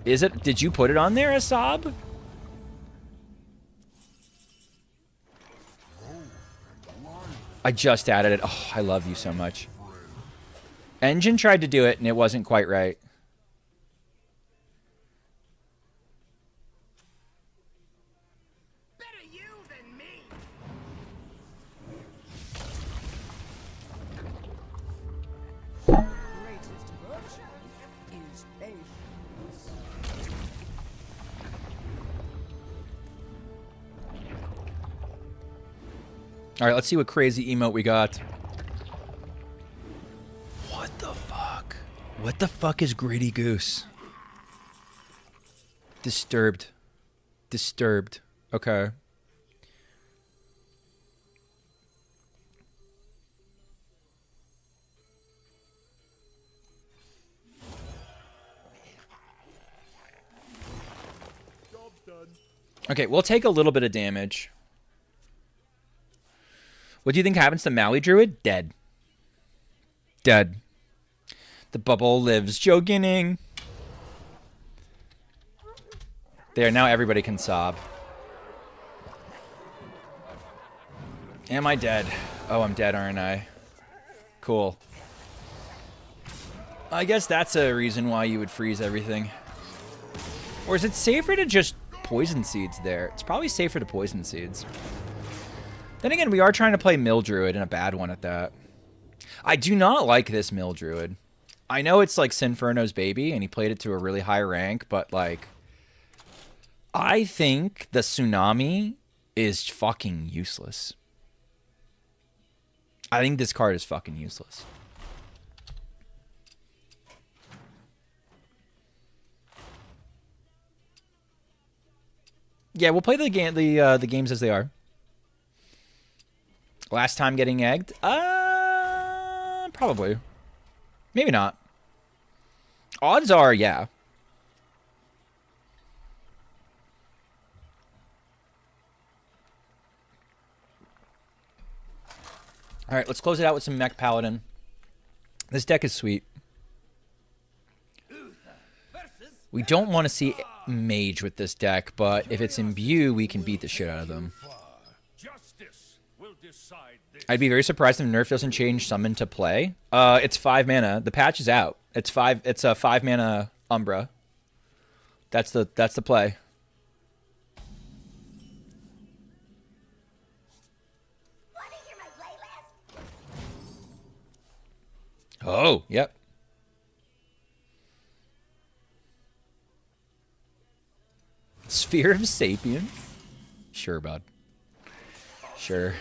Is it? Did you put it on there, Asab? I just added it. Oh, I love you so much. Engine tried to do it, and it wasn't quite right. Better you than me. Greatest virtue is patience. All right, let's see what crazy emote we got. What the fuck? What the fuck is Greedy Goose? Disturbed. Disturbed. Okay. Okay, we'll take a little bit of damage. What do you think happens to Maui Druid? Dead. Dead. The bubble lives. Joking. There, now everybody can sob. Am I dead? Oh, I'm dead, aren't I? Cool. I guess that's a reason why you would freeze everything. Or is it safer to just poison seeds there? It's probably safer to poison seeds. Then again, we are trying to play Mill Druid, and a bad one at that. I do not like this Mill Druid. I know it's like Sinferno's baby, and he played it to a really high rank, but like... I think the Tsunami is fucking useless. I think this card is fucking useless. Yeah, we'll play the games as they are. Last time getting egged? Probably. Maybe not. Odds are, yeah. All right, let's close it out with some Mech Paladin. This deck is sweet. We don't want to see Mage with this deck, but if it's Imbue, we can beat the shit out of them. I'd be very surprised if Nerf doesn't change Summon to play. It's 5 mana. The patch is out. It's a 5-mana Umbra. That's the play. Want to hear my playlist? Oh, yep. Sphere of Sapience? Sure, bud. Sure.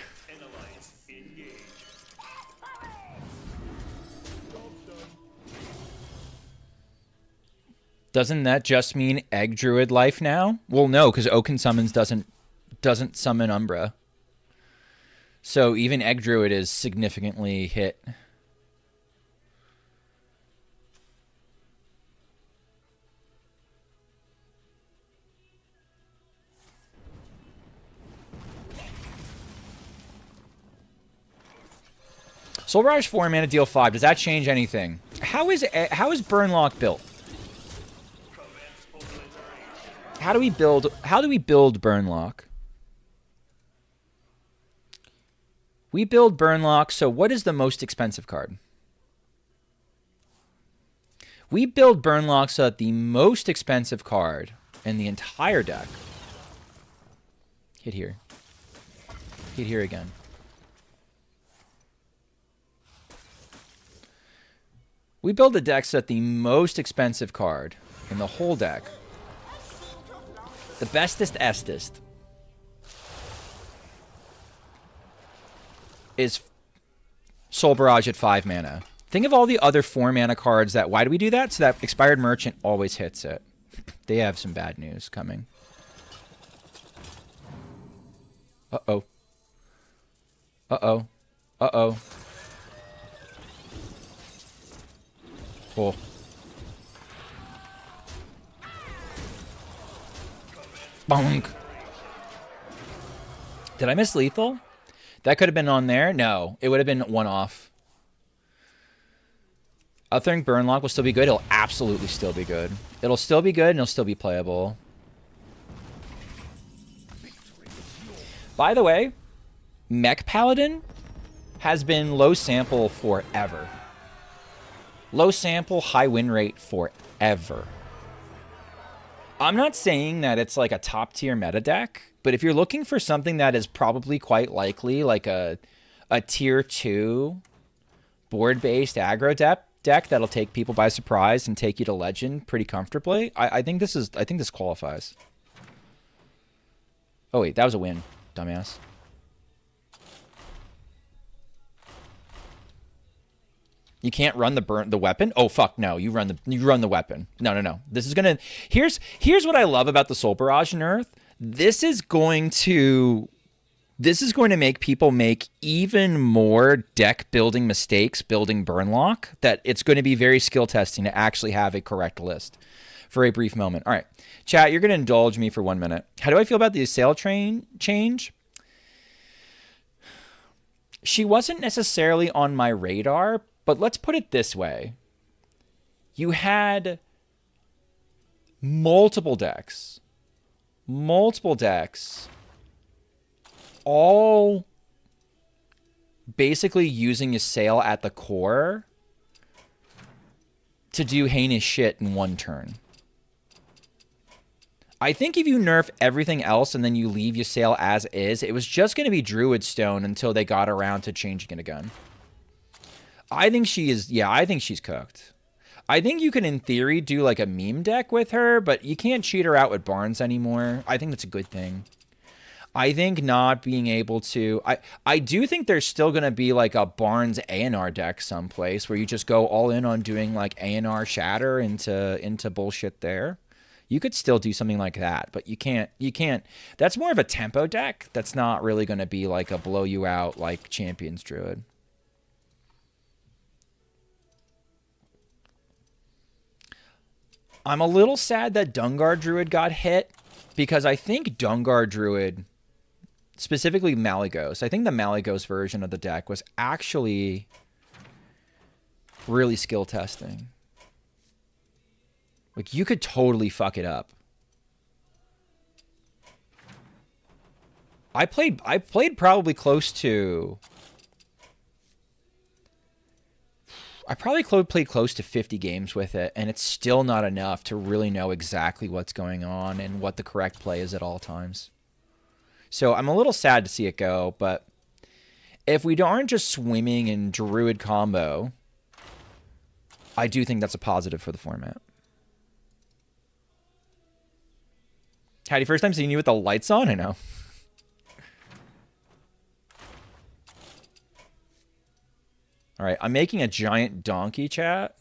Doesn't that just mean Egg Druid life now? Well, no, because Oaken Summons doesn't summon Umbra. So even Egg Druid is significantly hit. Soul Barrage 4 mana deal 5. Does that change anything? How is Burnlock built? How do we build Burnlock? We build Burnlock, so what is the most expensive card? We build Burnlock so that the most expensive card in the entire deck. Hit here. Hit here again. We build a deck so that the most expensive card in the whole deck, the bestest estest, is Soul Barrage at 5 mana. Think of all the other 4 mana cards that... Why do we do that? So that Expired Merchant always hits it. They have some bad news coming. Uh-oh. Uh-oh. Uh-oh. Oh. Bonk. Did I miss lethal? That could have been on there. No, it would have been one off. Othering Burnlock will still be good. It'll absolutely still be good. It'll still be good and it'll still be playable. By the way, Mech Paladin has been low sample forever. Low sample, high win rate forever. I'm not saying that it's like a top tier meta deck, but if you're looking for something that is probably quite likely like a tier 2 board-based aggro deck that'll take people by surprise and take you to legend pretty comfortably, I think this qualifies. Oh wait, that was a win, dumbass. You can't run the weapon? Oh fuck no, you run the weapon. No. This is gonna here's what I love about the Soul Barrage Nerf. This is going to make people make even more deck building mistakes building Burnlock, that it's going to be very skill testing to actually have a correct list for a brief moment. All right, chat, you're going to indulge me for 1 minute. How do I feel about the Assail Train change? She wasn't necessarily on my radar, but let's put it this way. You had multiple decks, all basically using Assail at the core to do heinous shit in one turn. I think if you nerf everything else and then you leave Assail as is, it was just going to be Druid Stone until they got around to changing it again. I think she's cooked. I think you can, in theory, do like a meme deck with her, but you can't cheat her out with Barnes anymore. I think that's a good thing. I think not being able to... I do think there's still going to be like a Barnes A&R deck someplace where you just go all in on doing like A&R Shatter into bullshit there. You could still do something like that, but you can't... That's more of a tempo deck. That's not really going to be like a blow you out like Champions Druid. I'm a little sad that Dungar Druid got hit, because I think Dungar Druid, specifically Malygos, I think the Malygos version of the deck was actually really skill testing. Like, you could totally fuck it up. I played probably close to... I probably played close to 50 games with it, and it's still not enough to really know exactly what's going on and what the correct play is at all times. So I'm a little sad to see it go, but if we aren't just swimming in Druid combo, I do think that's a positive for the format. Hattie, first time seeing you with the lights on? I know. All right, I'm making a giant donkey, chat.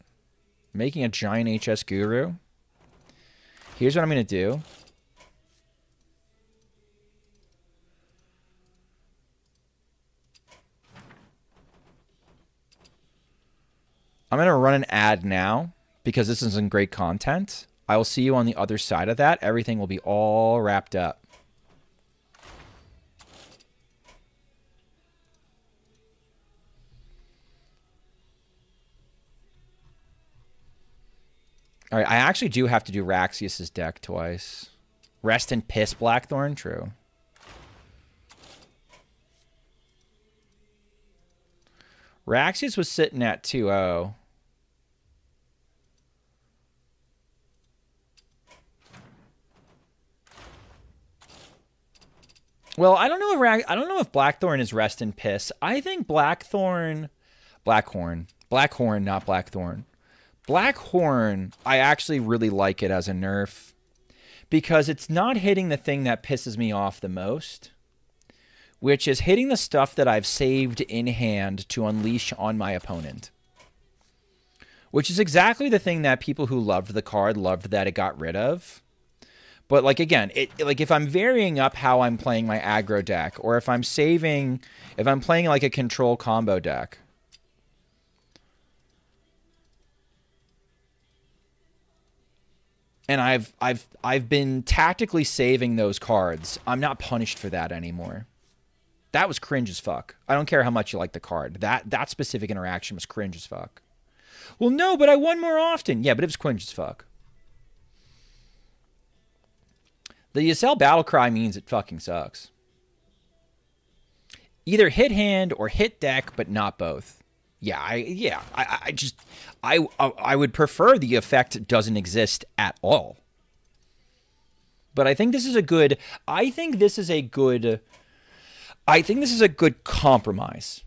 I'm making a giant HS guru. Here's what I'm going to do. I'm going to run an ad now because this isn't great content. I will see you on the other side of that. Everything will be all wrapped up. All right, I actually do have to do Raxius's deck twice. Rest and Piss Blackthorn, true. Raxius was sitting at 2-0. Well, I don't know if Blackthorn is Rest and Piss. I think Blackhorn, not Blackthorn. Blackhorn, I actually really like it as a nerf because it's not hitting the thing that pisses me off the most, which is hitting the stuff that I've saved in hand to unleash on my opponent, which is exactly the thing that people who loved the card loved that it got rid of. But like, again, like if I'm varying up how I'm playing my aggro deck, or if I'm playing like a control combo deck, and I've been tactically saving those cards, I'm not punished for that anymore. That was cringe as fuck. I don't care how much you like the card. That specific interaction was cringe as fuck. Well, no, but I won more often. Yeah, but it was cringe as fuck. The Yasel Battlecry means it fucking sucks. Either hit hand or hit deck, but not both. Yeah, I would prefer the effect doesn't exist at all. But I think this is a good compromise.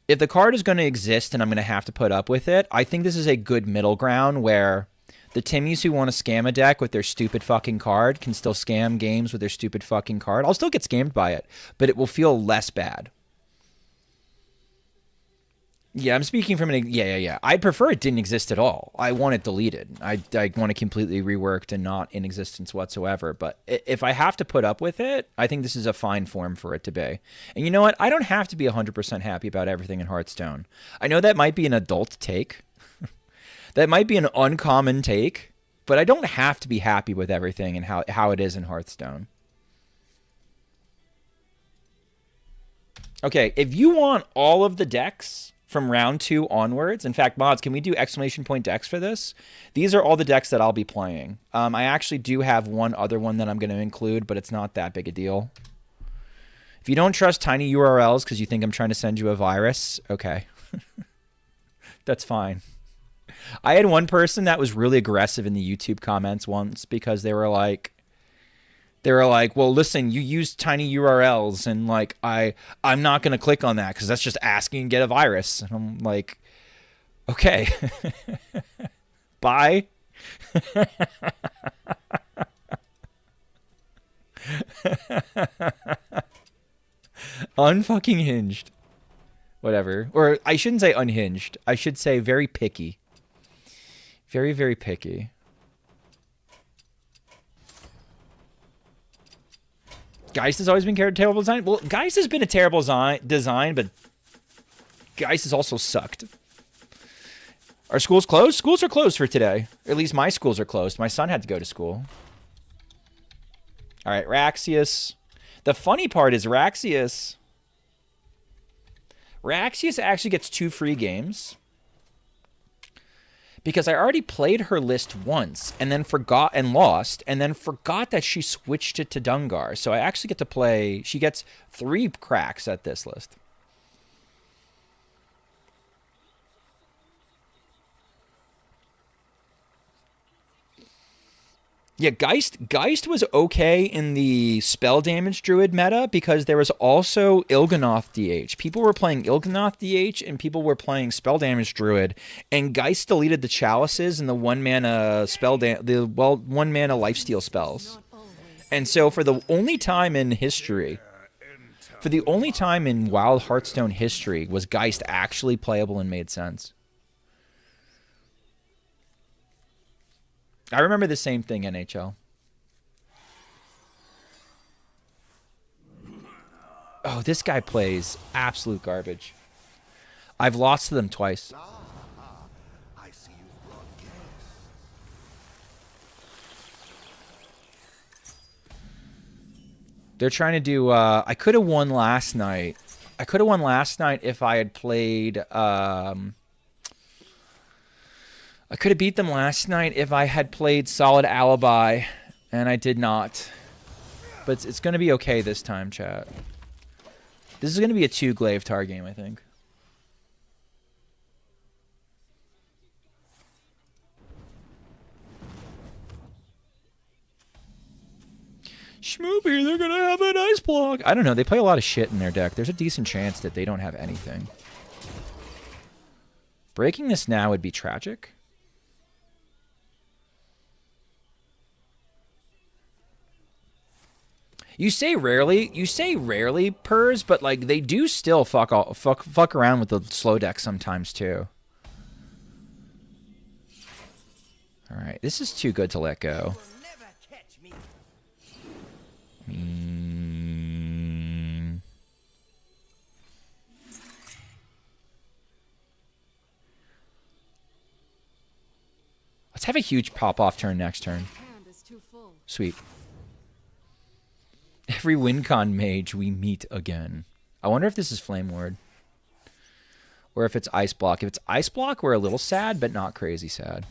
If the card is going to exist and I'm going to have to put up with it, I think this is a good middle ground where the Timmies who want to scam a deck with their stupid fucking card can still scam games with their stupid fucking card. I'll still get scammed by it, but it will feel less bad. Yeah, I'm speaking from an... Yeah. I'd prefer it didn't exist at all. I want it deleted. I want it completely reworked and not in existence whatsoever. But if I have to put up with it, I think this is a fine form for it to be. And you know what? I don't have to be 100% happy about everything in Hearthstone. I know that might be an adult take. That might be an uncommon take. But I don't have to be happy with everything and how it is in Hearthstone. Okay, if you want all of the decks from round 2 onwards. In fact, mods, can we do exclamation point decks for this? These are all the decks that I'll be playing. I actually do have one other one that I'm going to include, but it's not that big a deal. If you don't trust tiny URLs because you think I'm trying to send you a virus, okay. That's fine. I had one person that was really aggressive in the YouTube comments once because they were like, well, listen, you use tiny URLs and like, I'm not going to click on that because that's just asking to get a virus. And I'm like, okay, bye. Unfucking hinged. Whatever. Or I shouldn't say unhinged. I should say very picky. Very, very picky. Geist has always been terrible design. Well, Geist has been a terrible design, but Geist has also sucked. Are schools closed? Schools are closed for today. At least my schools are closed. My son had to go to school. All right, Raxius. The funny part is Raxius actually gets 2 free games. Because I already played her list once and then forgot and lost and then forgot that she switched it to Dungar. So I actually get to play. She gets 3 cracks at this list. Yeah, Geist was okay in the spell damage druid meta because there was also Il'gynoth DH. People were playing Il'gynoth DH and people were playing spell damage druid, and Geist deleted the chalices and the 1-mana one mana lifesteal spells. And so for the only time in history, for the only time in Wild Hearthstone history, was Geist actually playable and made sense. I remember the same thing, NHL. Oh, this guy plays absolute garbage. I've lost to them twice. I see you've brought guests. They're trying to do... I could have won last night. I could have won last night if I had played... I could have beat them last night if I had played Solid Alibi, and I did not. But it's going to be okay this time, chat. This is going to be a 2-glaive tar game, I think. Schmoopy, they're going to have an ice block. I don't know. They play a lot of shit in their deck. There's a decent chance that they don't have anything. Breaking this now would be tragic. You say rarely, Purrs, but like they do still fuck around with the slow deck sometimes too. All right, this is too good to let go. Let's have a huge pop-off turn next turn. Sweet. Every WinCon mage, we meet again. I wonder if this is Flame Ward. Or if it's Ice Block. If it's Ice Block, we're a little sad, but not crazy sad.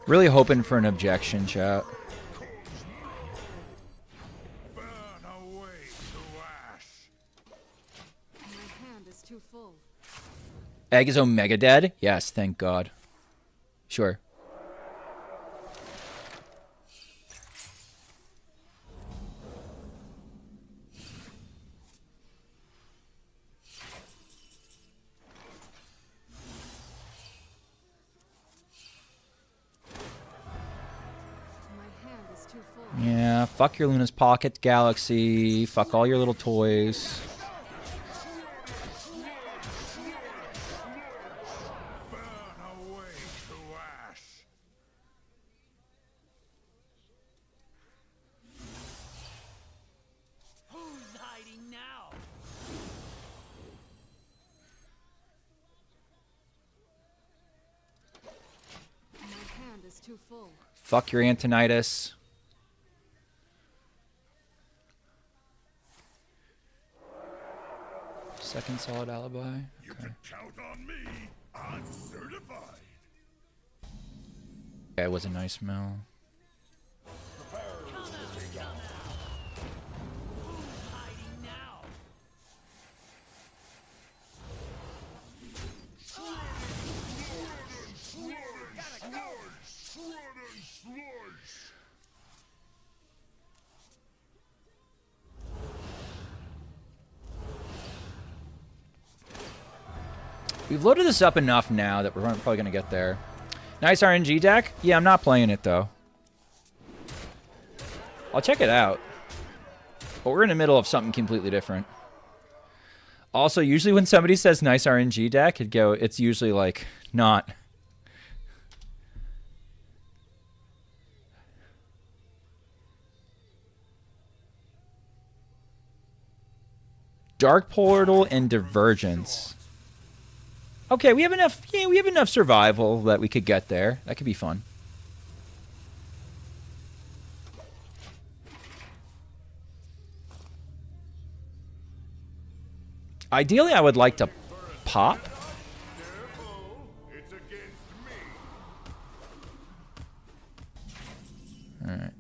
Really hoping for an objection, chat. Burn away to ash. My hand is too full. Egg is Omega dead? Yes, thank God. Sure. Yeah, fuck your Luna's Pocket Galaxy. Fuck all your little toys. Burn away to ash. Who's hiding now? My hand is too full. Fuck your Antonitis. Second solid alibi. You Okay. can count on me. I'm certified. That was a nice mill. Hiding now. We've loaded this up enough now that we're probably going to get there. Nice RNG deck? Yeah, I'm not playing it, though. I'll check it out. But we're in the middle of something completely different. Also, usually when somebody says nice RNG deck, it's usually like, not. Dark Portal and Divergence. Okay, we have enough. Yeah, we have enough survival that we could get there. That could be fun. Ideally, I would like to pop. It's against me. All right.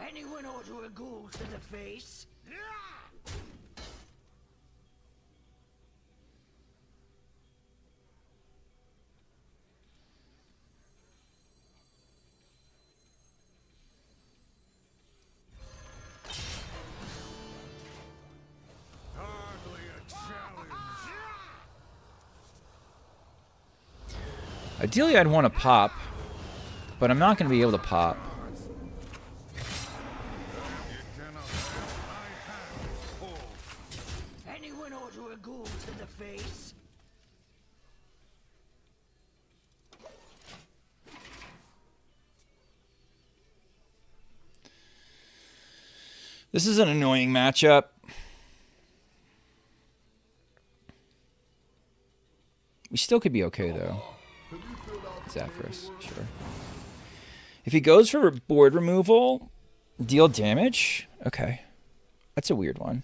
Anyone order a ghoul to the face? Hardly a challenge. Ideally, I'd want to pop, but I'm not going to be able to pop. You cannot have my hands full. Anyone order a ghoul to the face? This is an annoying matchup. We still could be okay, though. Zephyrus, sure. If he goes for board removal, deal damage? Okay. That's a weird one.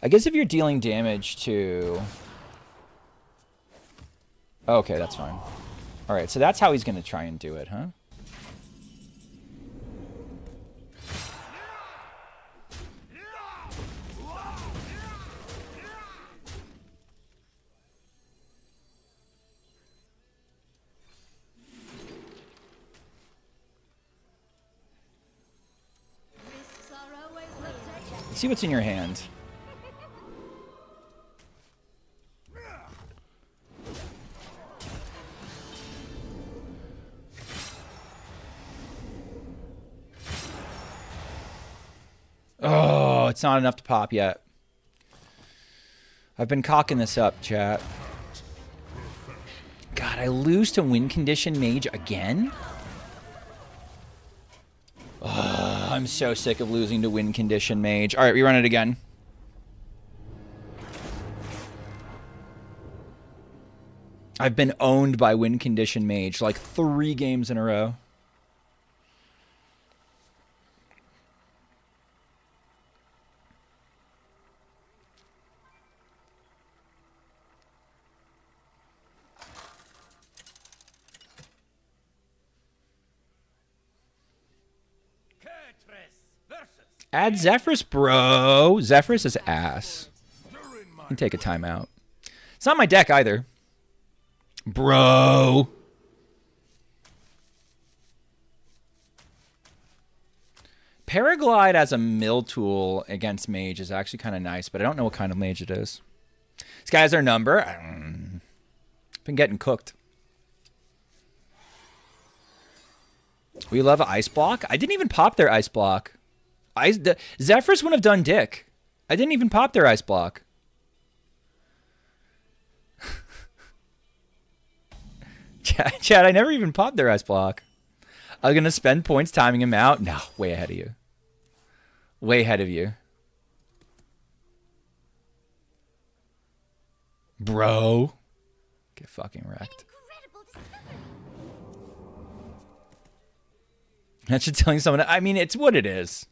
I guess if you're dealing damage to... Okay, that's fine. Alright, so that's how he's going to try and do it, huh? Risks are always worth taking. Let's see what's in your hand. Oh, it's not enough to pop yet. I've been cocking this up, chat. God, I lose to win condition mage again? Ugh, I'm so sick of losing to win condition mage. All right, we run it again. I've been owned by win condition mage like 3 games in a row. Add Zephyrus, bro. Zephyrus is ass. You can take a timeout. It's not my deck either. Bro. Paraglide as a mill tool against mage is actually kind of nice, but I don't know what kind of mage it is. This guy has our number. Been getting cooked. We love Ice Block. I didn't even pop their Ice Block. Zephyrus wouldn't have done dick. I didn't even pop their Ice Block. Chad, I never even popped their Ice Block. I'm going to spend points timing him out. No, way ahead of you. Way ahead of you. Bro. Get fucking wrecked. Incredible discovery. That should telling someone. I mean, it's what it is.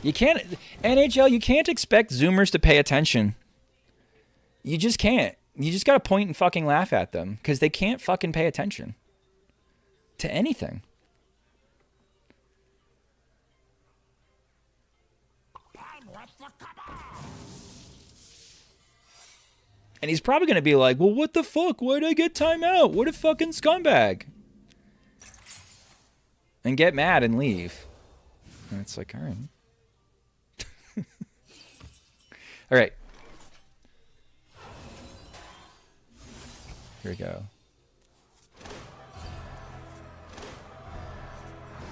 You can't, NHL, you can't expect Zoomers to pay attention. You just can't. You just got to point and fucking laugh at them because they can't fucking pay attention to anything. And he's probably going to be like, well, what the fuck? Why'd I get timeout? What a fucking scumbag. And get mad and leave. And it's like, all right. All right. Here we go.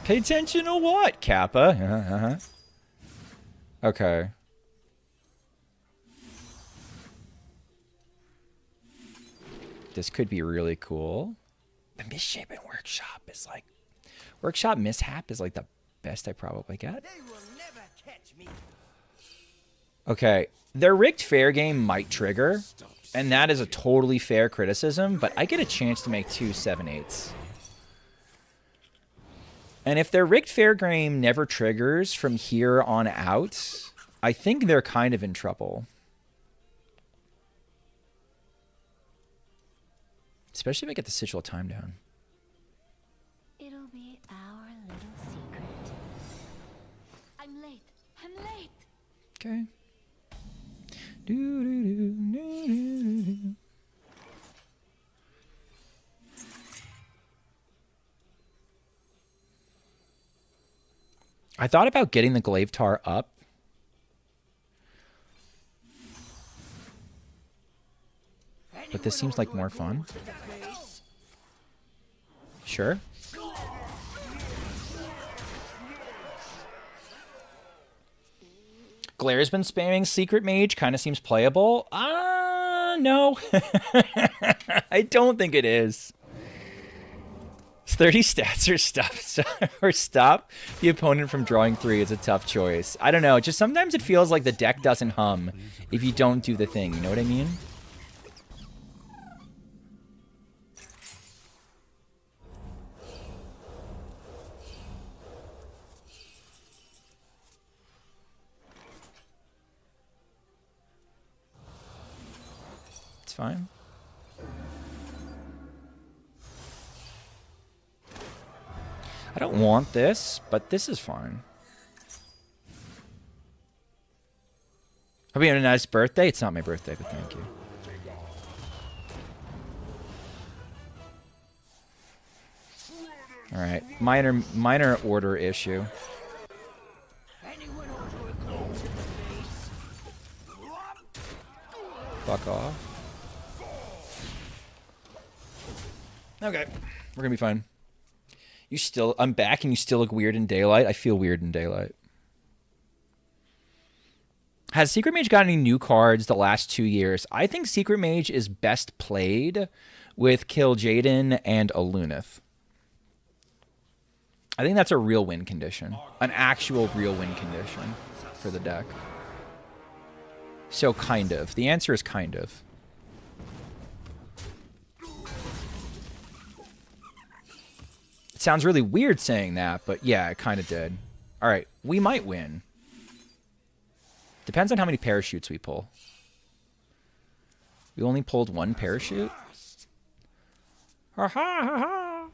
Pay attention to what, Kappa? Okay. This could be really cool. The misshapen workshop is like workshop mishap is like the best I probably get. They will never catch me. Okay, their rigged fair game might trigger, and that is a totally fair criticism, but I get a chance to make 2 7/8s. And if their rigged fair game never triggers from here on out, I think they're kind of in trouble. Especially if I get the sigil time down. It'll be our little secret. I'm late. I'm late. Okay. Do. I thought about getting the glaive tar up. But this seems like more fun. Sure. Glaire's been spamming Secret Mage. Kind of seems playable. No. I don't think it is. 30 stats or stop the opponent from drawing 3 is a tough choice. I don't know. Just sometimes it feels like the deck doesn't hum if you don't do the thing. You know what I mean? It's fine. I don't want this, but this is fine. Hope you had a nice birthday. It's not my birthday, but thank you. All right, minor order issue. Fuck off. Okay, we're gonna be fine. I'm back and you still look weird in daylight. I feel weird in daylight. Has Secret Mage got any new cards the last 2 years? I think Secret Mage is best played with Kill Jaden and a Lunith. I think that's a real win condition. An actual real win condition for the deck. So kind of. The answer is kind of. It sounds really weird saying that, but yeah, it kind of did. All right, we might win. Depends on how many parachutes we pull. We only pulled 1 parachute. Ha ha ha ha.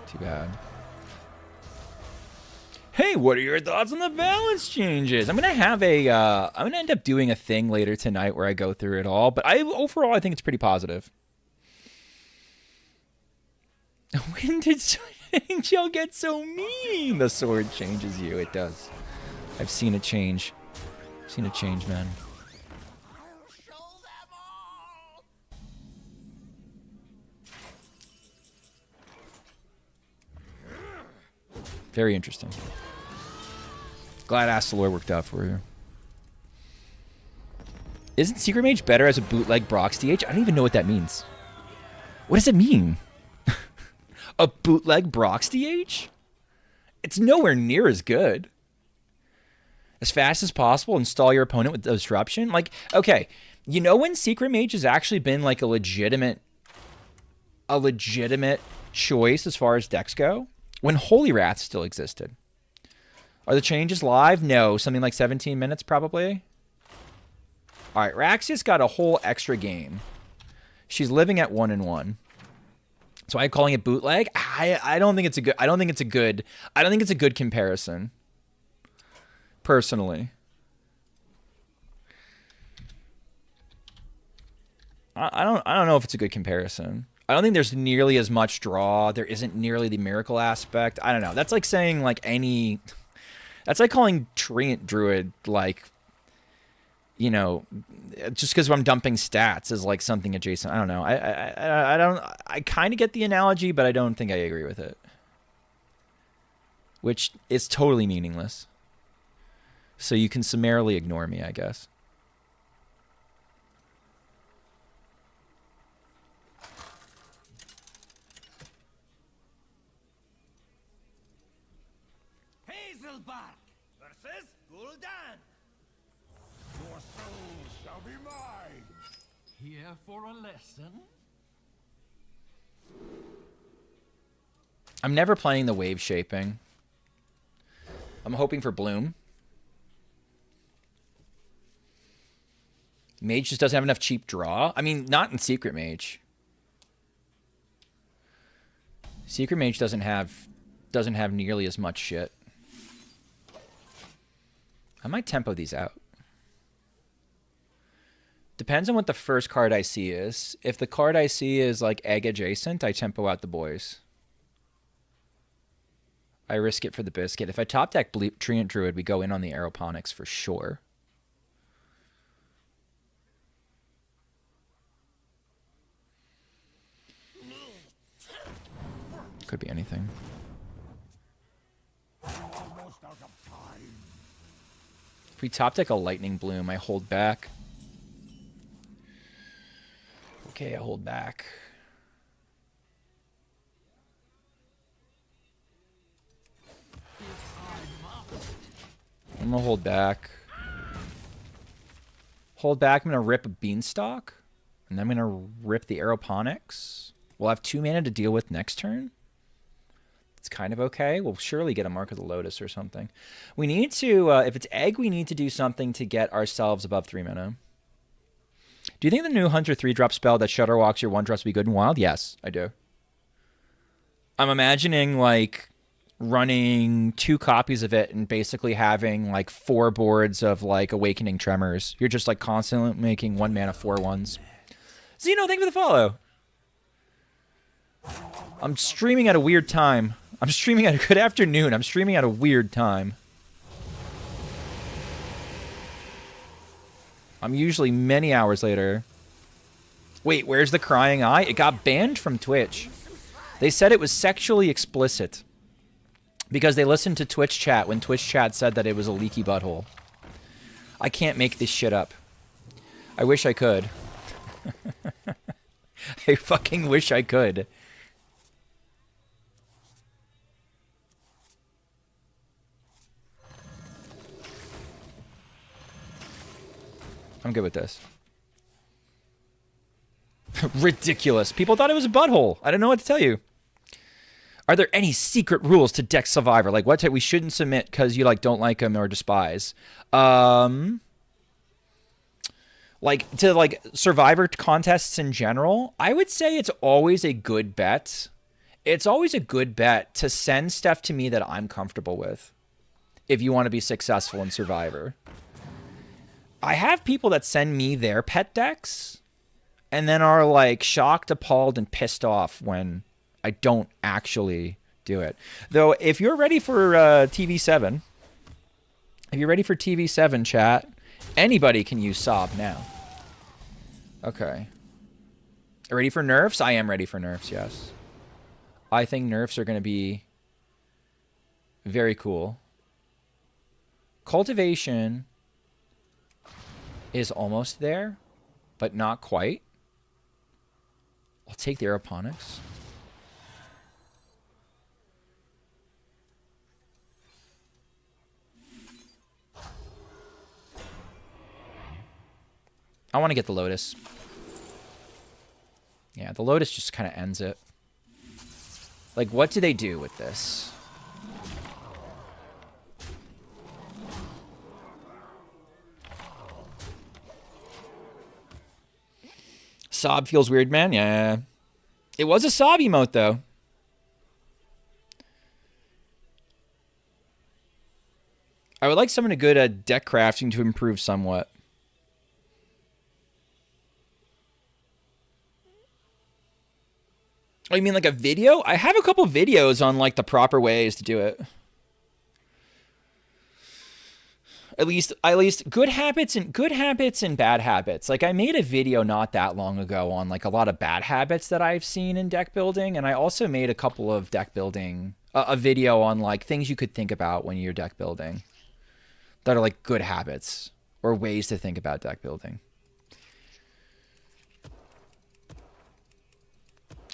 Too bad. Hey, what are your thoughts on the balance changes? I'm gonna have a. I'm gonna end up doing a thing later tonight where I go through it all. But overall, I think it's pretty positive. When did Angel get so mean? The sword changes you. It does. I've seen it change. I've seen it change, man. Very interesting. Glad Astalor worked out for you. Isn't Secret Mage better as a bootleg Brox DH? I don't even know what that means. What does it mean? A bootleg Brox DH? It's nowhere near as good. As fast as possible, install your opponent with disruption. Like, okay, you know when Secret Mage has actually been like a legitimate choice as far as decks go? When Holy Wrath still existed. Are the changes live? No, something like 17 minutes probably. All right, Raxia's got a whole extra game. She's living at 1-1. So I'm calling it bootleg. I don't think it's a good. I don't think it's a good comparison. Personally, I don't know if it's a good comparison. I don't think there's nearly as much draw. There isn't nearly the miracle aspect. I don't know. That's like saying like any. That's like calling Treant Druid like. You know, just because I'm dumping stats is like something adjacent. I don't know. I kind of get the analogy, but I don't think I agree with it. Which is totally meaningless. So you can summarily ignore me, I guess. Bark versus Gul'dan. Your souls shall be mine. Here for a lesson? I'm never playing the wave shaping. I'm hoping for bloom. Mage just doesn't have enough cheap draw. I mean, not in Secret Mage. Secret Mage doesn't have nearly as much shit. I might tempo these out. Depends on what the first card I see is. If the card I see is like egg adjacent, I tempo out the boys. I risk it for the biscuit. If I top deck Treant Druid, we go in on the aeroponics for sure. Could be anything. Almost out of time. If we top deck a Lightning Bloom, I hold back. Okay, I hold back. I'm gonna hold back. Hold back, I'm gonna rip a Beanstalk. And then I'm gonna rip the Aeroponics. We'll have 2 mana to deal with next turn. It's kind of okay. We'll surely get a Mark of the Lotus or something. We need to, if it's egg, we need to do something to get ourselves above 3 mana. Do you think the new Hunter 3-drop spell that Shudderwalks your 1-drops will be good in Wild? Yes, I do. I'm imagining, like, running 2 copies of it and basically having, like, 4 boards of, like, Awakening Tremors. You're just, like, constantly making 1 mana 4/1s. Zeno, thank you for the follow. I'm streaming at a weird time. I'm streaming at a good afternoon. I'm streaming at a weird time. I'm usually many hours later. Wait, where's the crying eye? It got banned from Twitch. They said it was sexually explicit because they listened to Twitch chat when Twitch chat said that it was a leaky butthole. I can't make this shit up. I wish I could. I fucking wish I could. I'm good with this. Ridiculous. People thought it was a butthole. I don't know what to tell you. Are there any secret rules to deck Survivor? Like what type we shouldn't submit because you like don't like them or despise? Like to like Survivor contests in general, I would say it's always a good bet. It's always a good bet to send stuff to me that I'm comfortable with if you want to be successful in Survivor. I have people that send me their pet decks and then are like shocked, appalled, and pissed off when I don't actually do it. Though, if you're ready for TV7, chat, anybody can use Sob now. Okay. Ready for nerfs? I am ready for nerfs, yes. I think nerfs are going to be very cool. Cultivation is almost there, but not quite. I'll take the aeroponics. I want to get the Lotus. Yeah, the Lotus just kind of ends it. Like, what do they do with this? Sob feels weird, man. Yeah. It was a Sob emote, though. I would like someone good at deck crafting to improve somewhat. Oh, you mean like a video? I have a couple videos on like the proper ways to do it. At least good habits and bad habits. Like I made a video not that long ago on like a lot of bad habits that I've seen in deck building, and I also made a couple of deck building a video on like things you could think about when you're deck building that are like good habits or ways to think about deck building.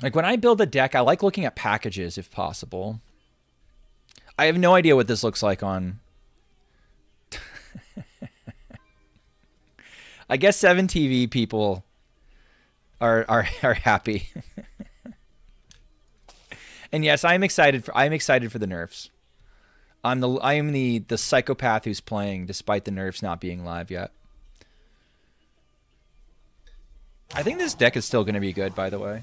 Like when I build a deck, I like looking at packages if possible. I have no idea what this looks like on. I guess 7TV people are happy. And yes, I'm excited for the nerfs. I am the psychopath who's playing despite the nerfs not being live yet. I think this deck is still going to be good, by the way.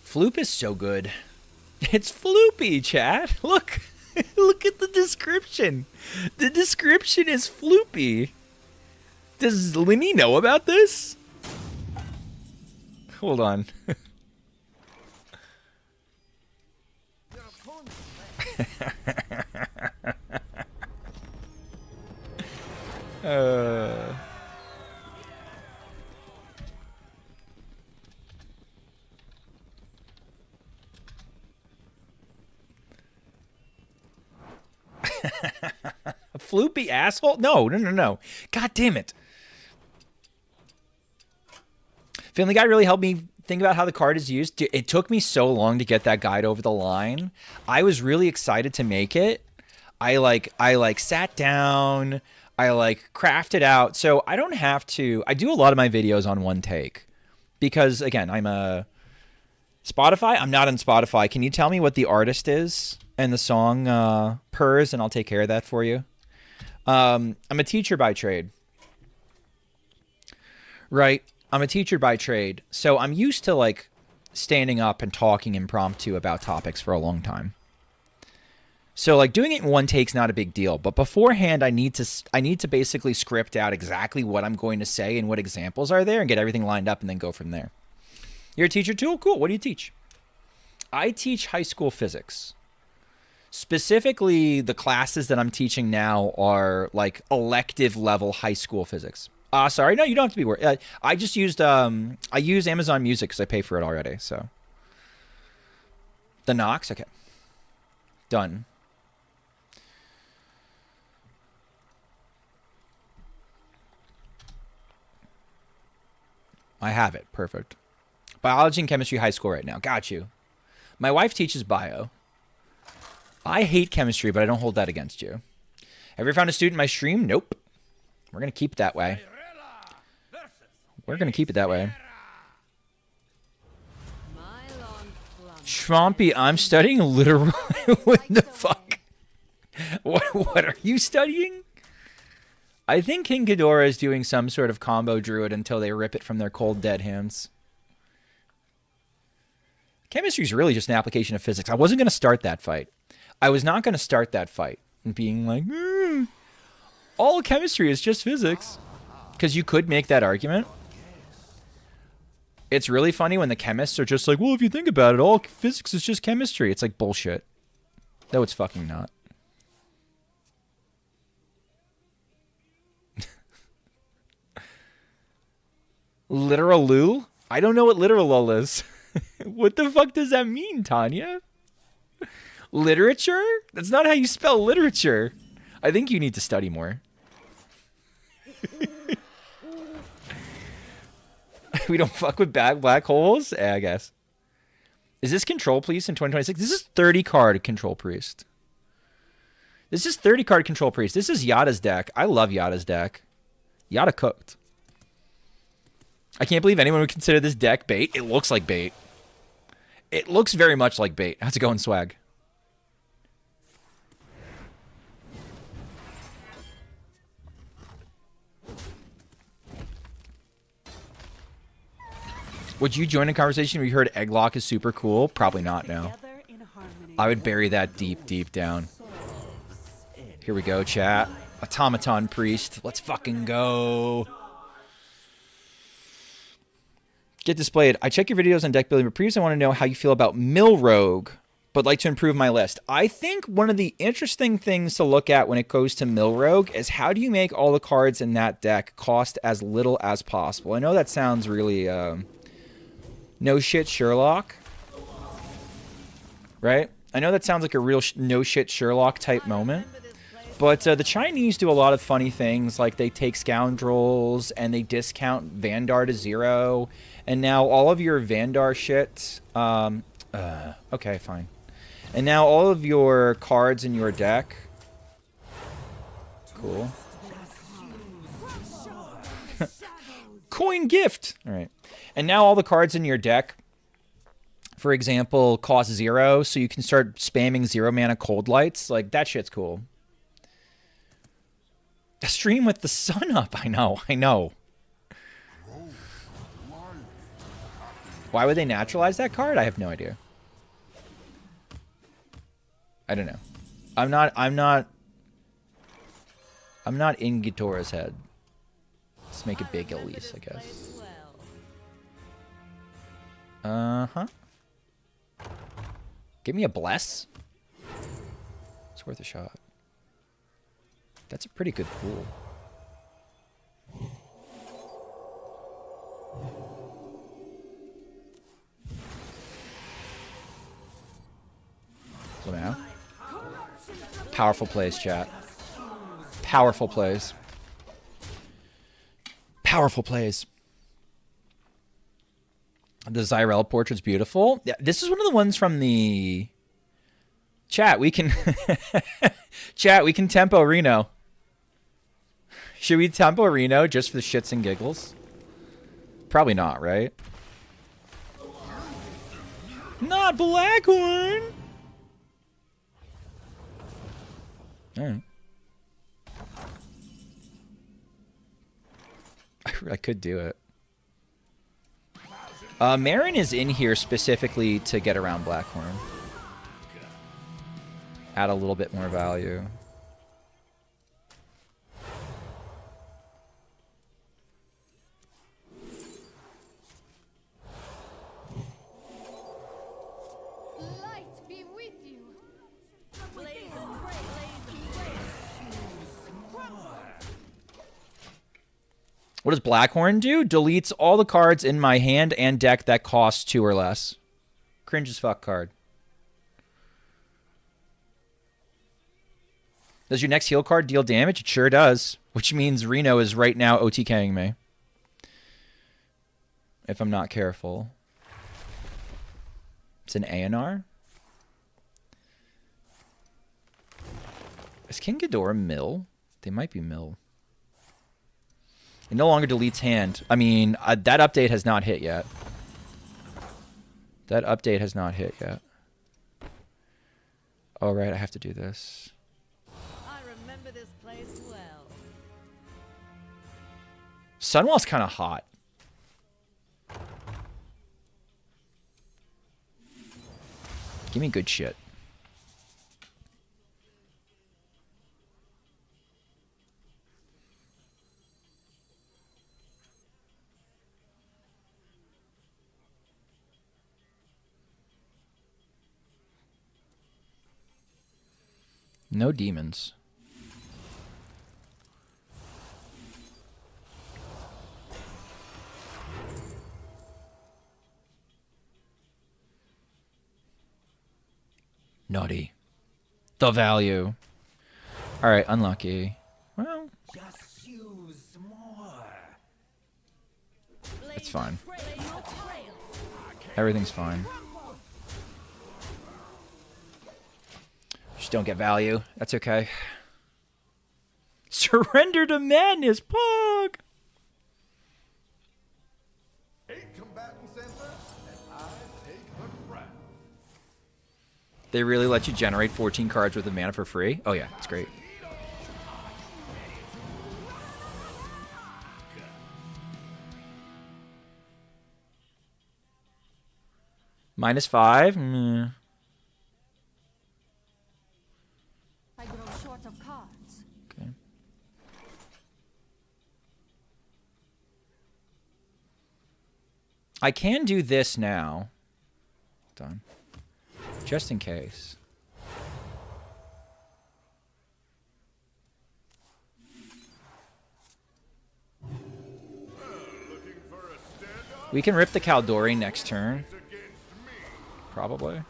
Floop is so good. It's Floopy, chat. Look. Look at the description. The description is Floopy. Does Linny know about this? Hold on. A floopy asshole? No. God damn it. Family Guy really helped me think about how the card is used. It took me so long to get that guide over the line. I was really excited to make it. I sat down, I crafted out. So I don't have to, I do a lot of my videos on one take because again, I'm a Spotify. I'm not on Spotify. Can you tell me what the artist is and the song Purrs, and I'll take care of that for you. I'm a teacher by trade. Right. I'm a teacher by trade. So I'm used to standing up and talking impromptu about topics for a long time. So doing it in one take's not a big deal, but beforehand I need to basically script out exactly what I'm going to say and what examples are there and get everything lined up and then go from there. You're a teacher too? Cool. What do you teach? I teach high school physics. Specifically, the classes that I'm teaching now are elective level high school physics. Sorry, no, you don't have to be worried. I just used I use Amazon Music because I pay for it already. So the Nox, okay, done. I have it. Perfect. Biology and chemistry high school right now. Got you. My wife teaches bio. I hate chemistry, but I don't hold that against you. Have you ever found a student in my stream? Nope. We're going to keep it that way. We're going to keep it that way. Schmoopy, I'm studying literal. What the fuck? What are you studying? I think King Ghidorah is doing some sort of combo druid until they rip it from their cold dead hands. Chemistry is really just an application of physics. I wasn't going to start that fight. I was not going to start that fight and being like, all chemistry is just physics. Because you could make that argument. It's really funny when the chemists are just like, well, if you think about it, all physics is just chemistry. It's like bullshit. No, it's fucking not. Literal lul? I don't know what literal lul is. What the fuck does that mean, Tanya? Literature? That's not how you spell literature. I think you need to study more. We don't fuck with bad black holes? I guess. Is this Control Priest in 2026? This is 30 card Control Priest. This is 30 card Control Priest. This is Yada's deck. I love Yada's deck. Yada cooked. I can't believe anyone would consider this deck bait. It looks like bait. It looks very much like bait. How's it going, Swag? Would you join a conversation where you heard Egglock is super cool? Probably not, no. I would bury that deep, deep down. Here we go, chat. Automaton Priest. Let's fucking go. Get displayed. I check your videos on deck building, but previously I want to know how you feel about Mill Rogue, but like to improve my list. I think one of the interesting things to look at when it goes to Mill Rogue is how do you make all the cards in that deck cost as little as possible? I know that sounds really... no shit Sherlock, right? I know that sounds like a real no shit Sherlock type moment, But the Chinese do a lot of funny things, like they take scoundrels and they discount Vandar to 0, and now all of your Vandar shit. Okay, fine. And now all of your cards in your deck. Cool. Coin gift. All right. And now all the cards in your deck, for example, cost 0, so you can start spamming 0 mana cold lights. Like, that shit's cool. A stream with the sun up. I know. Why would they naturalize that card? I have no idea. I don't know. I'm not in Gitora's head. Let's make it big at least, I guess. Uh-huh. Give me a bless. It's worth a shot. That's a pretty good pool. So now. Powerful plays, chat. Powerful plays. Powerful plays. The Zyrel portrait's beautiful. Yeah, this is one of the ones from the chat. We can chat. We can tempo Reno. Should we tempo Reno just for the shits and giggles? Probably not, right? Not Blackhorn. All right. I could do it. Marin is in here specifically to get around Blackhorn. Add a little bit more value. Light be with you. What does Blackhorn do? Deletes all the cards in my hand and deck that cost 2 or less. Cringe as fuck card. Does your next heal card deal damage? It sure does. Which means Reno is right now OTKing me. If I'm not careful. It's an ANR. Is King Ghidorah mill? They might be mill. It no longer deletes hand. I mean, that update has not hit yet. That update has not hit yet. Oh, right, I have to do this. I remember this place well. Sunwell's kind of hot. Give me good shit. No demons. Naughty. The value. All right, unlucky. Well, Just use more. it's fine. Everything's fine. Just don't get value. That's okay. Surrender to madness, Pog! 8 combatants enter, and I take the crown. They really let you generate 14 cards worth of mana for free? Oh yeah, it's great. -5? Mm. I grow short of cards. Okay. I can do this now. Hold on. Just in case. We can rip the Kaldori next turn. Probably.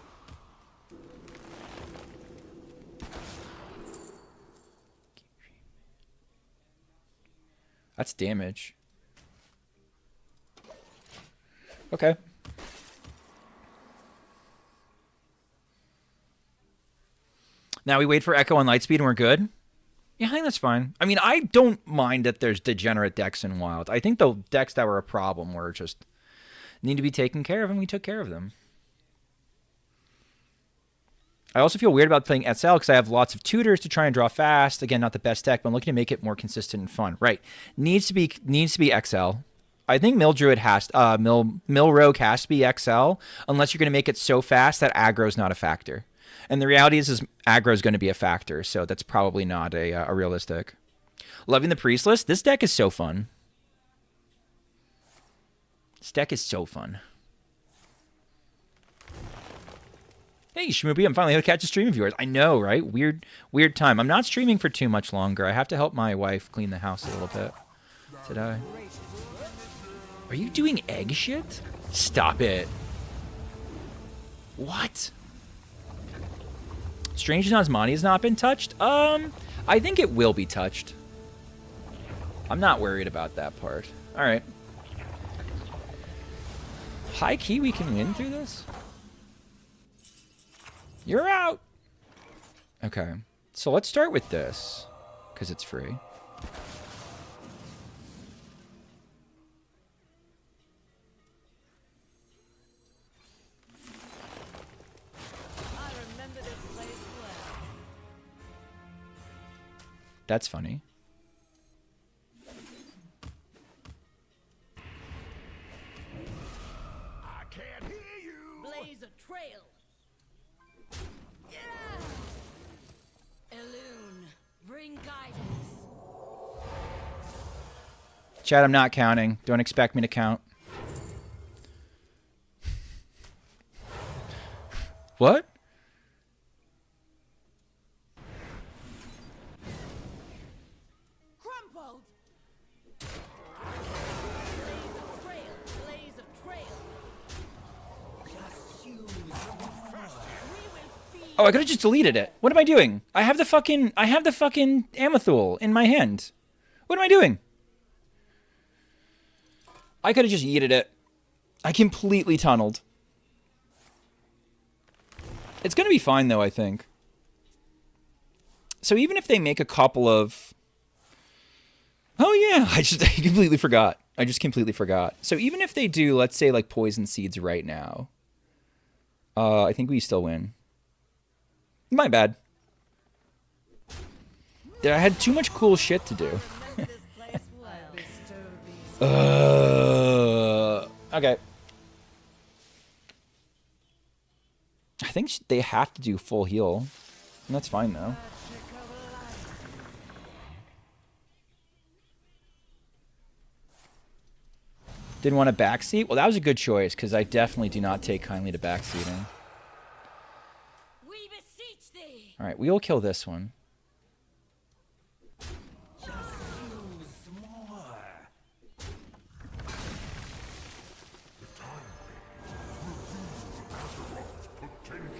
That's damage. Okay. Now we wait for Echo on Lightspeed and we're good? Yeah, I think that's fine. I mean, I don't mind that there's degenerate decks in Wild. I think the decks that were a problem were just need to be taken care of, and we took care of them. I also feel weird about playing SL because I have lots of tutors to try and draw fast. Again, not the best deck, but I'm looking to make it more consistent and fun. Right. Needs to be XL. I think Mill Rogue has to be XL unless you're going to make it so fast that aggro's not a factor. And the reality is aggro is going to be a factor, so that's probably not a realistic. Loving the Priest list. This deck is so fun. This deck is so fun. Hey, Schmoopy, I'm finally able to catch a stream of yours. I know, right? Weird time. I'm not streaming for too much longer. I have to help my wife clean the house a little bit today. Are you doing egg shit? Stop it. What? Strange Nazmani has not been touched? I think it will be touched. I'm not worried about that part. Alright. High key, we can win through this? You're out! Okay. So let's start with this. Because it's free. That's funny. I can't hear you. Blaze a trail. Yeah. Elune, bring guidance. Chad, I'm not counting. Don't expect me to count. What? Crumpled. Blaze a trail. Oh, I could have just deleted it. What am I doing? I have the fucking Amethul in my hand. What am I doing? I could have just yeeted it. I completely tunneled. It's going to be fine, though, I think. So even if they make a couple of... Oh, yeah. I completely forgot. I just completely forgot. So even if they do, let's say, like, Poison Seeds right now, I think we still win. My bad. I had too much cool shit to do. Okay. I think they have to do full heal. And that's fine, though. Didn't want a backseat? Well, that was a good choice, because I definitely do not take kindly to backseating. We beseech thee. All right, we will kill this one.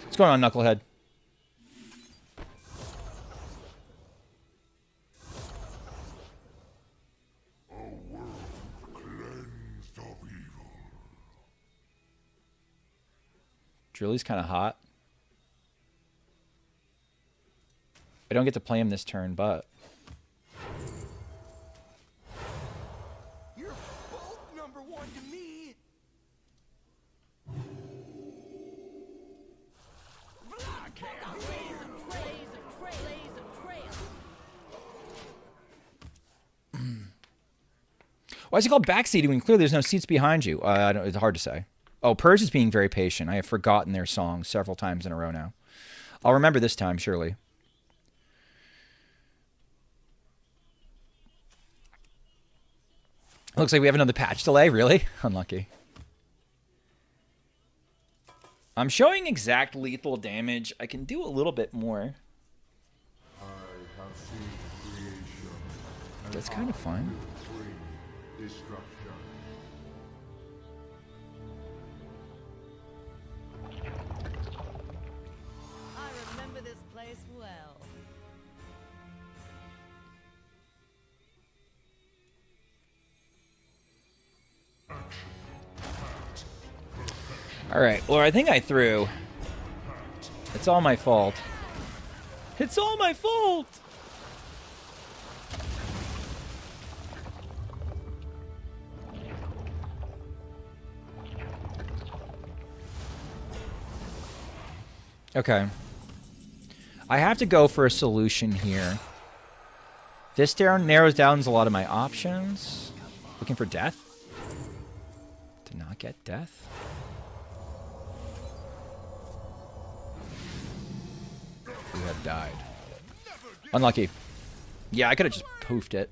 What's going on, Knucklehead? Drilly's kind of hot. I don't get to play him this turn, but... You're both number one to me. I can't hear you. Why is it called backseating when clearly there's no seats behind you? It's hard to say. Oh, Purge is being very patient. I have forgotten their song several times in a row now. I'll remember this time, surely. Looks like we have another patch delay. Really? Unlucky. I'm showing exact lethal damage. I can do a little bit more. I have seen creation. That's kind of fun. Destruction. I remember this place well. Alright, well, I think I threw. It's all my fault. It's all my fault! Okay. I have to go for a solution here. This down narrows down a lot of my options. Looking for death. Did not get death. Who had died. Unlucky. Yeah, I could have just poofed it.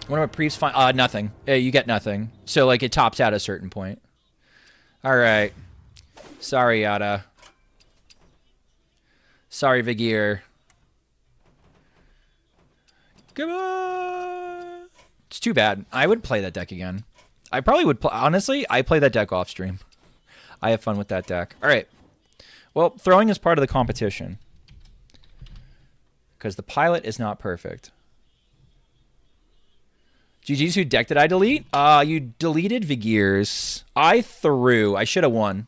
One of my previous nothing. You get nothing. So, like, it tops out at a certain point. Alright. Sorry, Yada. Sorry, Vigir. Goodbye. It's too bad. I would play that deck again. I probably would play. Honestly, I play that deck off stream. I have fun with that deck. Alright. Well, throwing is part of the competition. Because the pilot is not perfect. GG's, who deck did I delete? You deleted Vigir's. I threw. I should have won.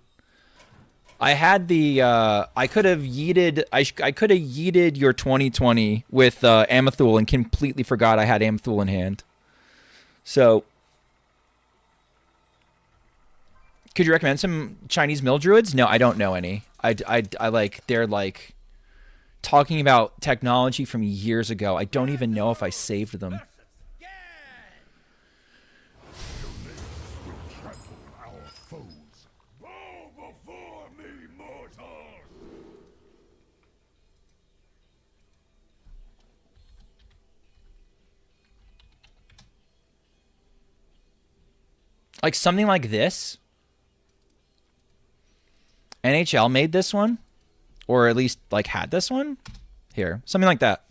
I had the, I could have yeeted, I could have yeeted your 2020 with Amathul and completely forgot I had Amathul in hand. So, could you recommend some Chinese mill druids? No, I don't know any. I like, they're like talking about technology from years ago. I don't even know if I saved them. Like something like this. NHL made this one. Or at least like had this one. Here. Something like that.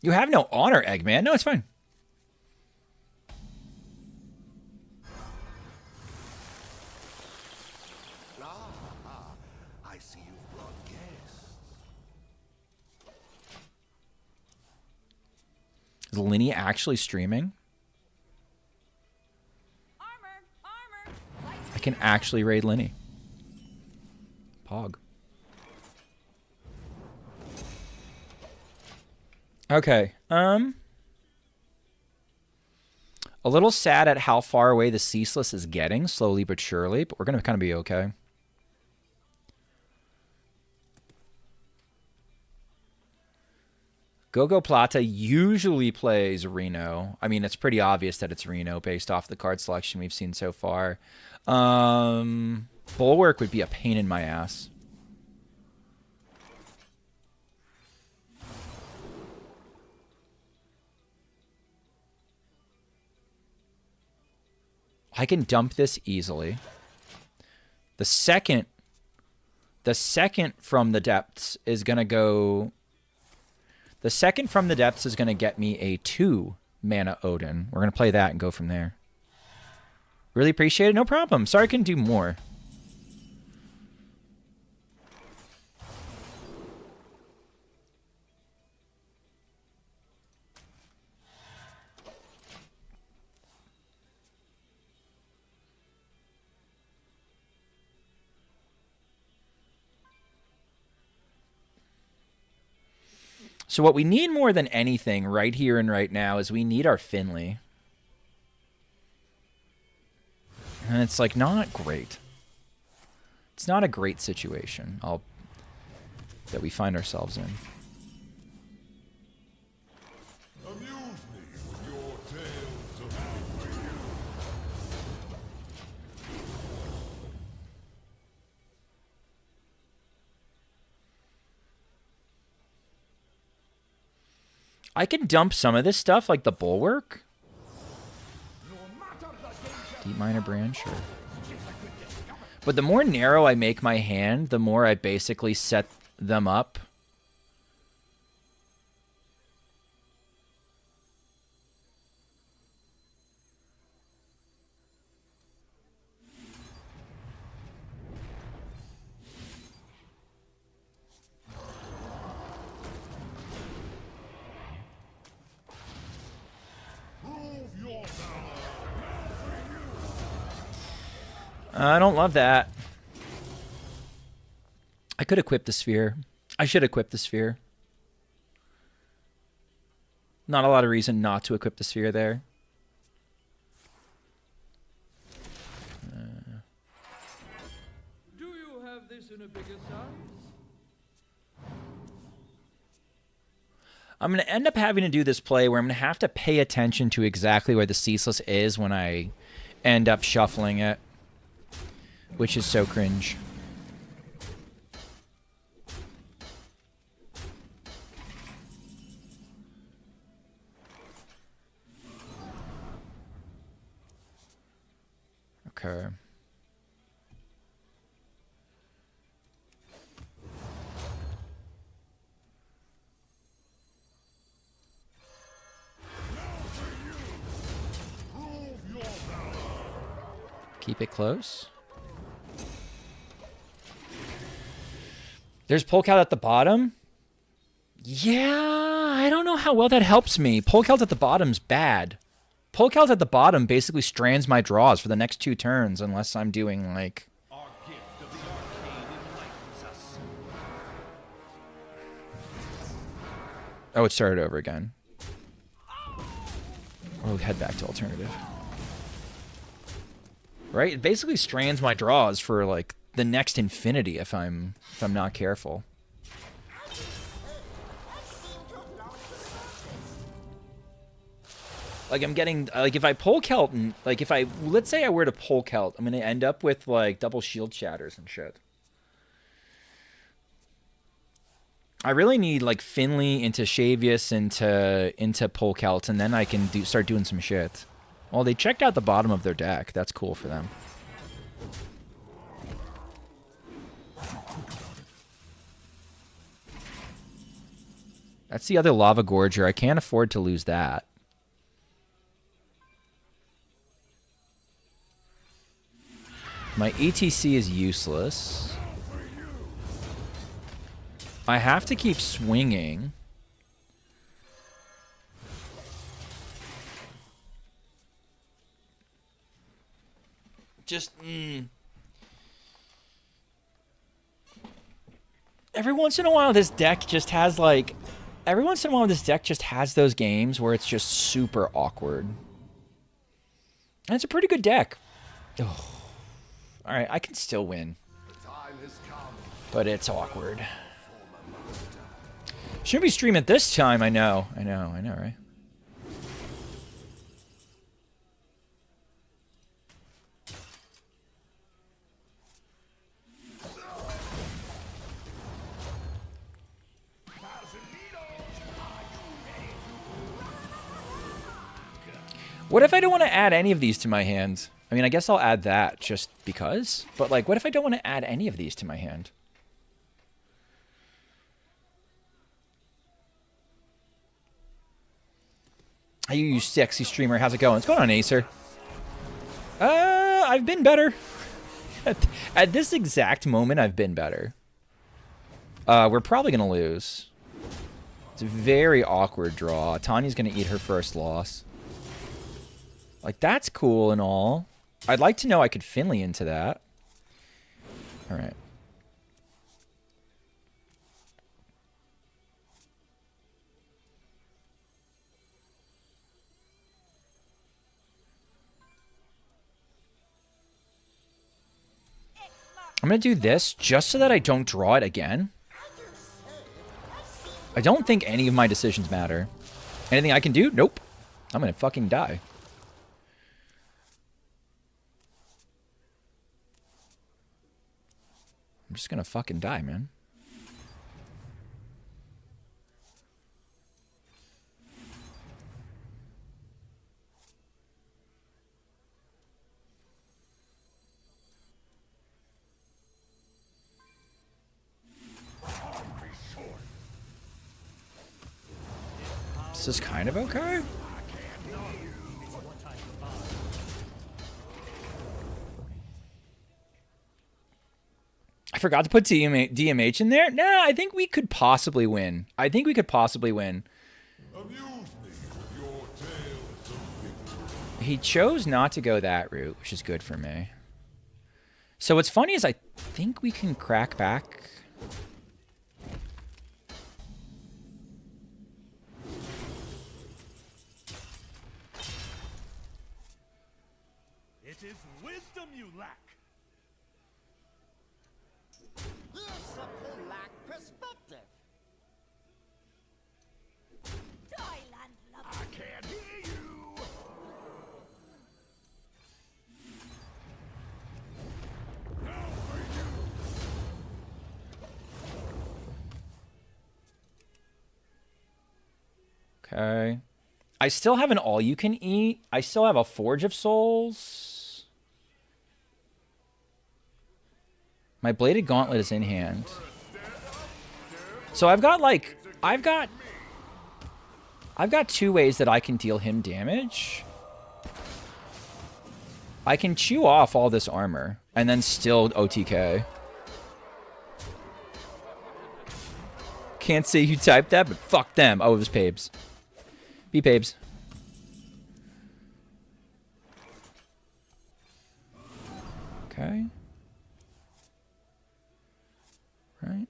You have no honor, Eggman. No, it's fine. I see you've brought guests. Is Linny actually streaming? I can actually raid Linny. Pog. Okay. A little sad at how far away the Ceaseless is getting, slowly but surely, but we're going to kind of be okay. Gogo Plata usually plays Reno. I mean, it's pretty obvious that it's Reno based off the card selection we've seen so far. Bulwark would be a pain in my ass. I can dump this easily. The second from the depths is going to go... The second from the depths is going to get me a 2 mana Odin. We're going to play that and go from there. Really appreciate it. No problem. Sorry I couldn't do more. So what we need more than anything right here and right now is we need our Finley. And it's like not great. It's not a great situation that we find ourselves in. Amuse me with your tales of victory. I can dump some of this stuff, like the Bulwark. Deep Miner Brand, sure. But the more narrow I make my hand, the more I basically set them up. I don't love that. I could equip the sphere. I should equip the sphere. Not a lot of reason not to equip the sphere there. Do you have this in a bigger size? I'm going to end up having to do this play where I'm going to have to pay attention to exactly where the Ceaseless is when I end up shuffling it, which is so cringe. Okay. Keep it close. There's Polkout at the bottom? Yeah, I don't know how well that helps me. Polkout at the bottom's bad. Polkout at the bottom basically strands my draws for the next 2 turns unless I'm doing, like... Our gift of the arcane enlightens us. Oh, it started over again. Or we'll head back to alternative. Right? It basically strands my draws for, like, the next infinity if I'm not careful. Like, I'm getting, like, if I Polkout, like, if I, let's say I were to Polkout, I'm going to end up with, like, double shield shatters and shit. I really need, like, Finley into Shavius into Polkout, and then I can start doing some shit. Well, they checked out the bottom of their deck. That's cool for them. That's the other Lava Gorger. I can't afford to lose that. My ETC is useless. I have to keep swinging. Just, every once in a while this deck just has, like... Every once in a while this deck just has those games where it's just super awkward. And it's a pretty good deck. Oh. Alright, I can still win. But it's awkward. Shouldn't be streaming this time, I know, right? What if I don't want to add any of these to my hand? I mean, I guess I'll add that just because. But, like, what if I don't want to add any of these to my hand? Hey, you sexy streamer. How's it going? What's going on, Acer? I've been better. At this exact moment, I've been better. We're probably going to lose. It's a very awkward draw. Tanya's going to eat her first loss. Like, that's cool and all. I'd like to know I could Finley into that. All right. I'm going to do this just so that I don't draw it again. I don't think any of my decisions matter. Anything I can do? Nope. I'm going to fucking die. I'm just gonna fucking die, man. This is kind of okay. I forgot to put DMH in there. No, I think we could possibly win. Amuse me with your tales of victory. He chose not to go that route, which is good for me. So what's funny is I think we can crack back. It is wisdom you lack. You simply lack perspective. I can't hear you. Okay. I still have an all-you-can-eat. I still have a Forge of Souls. My Bladed Gauntlet is in hand. So I've got two ways that I can deal him damage. I can chew off all this armor and then still OTK. Can't say who typed that, but fuck them. Oh, it was Pabes. Be Pabes. Okay. Right.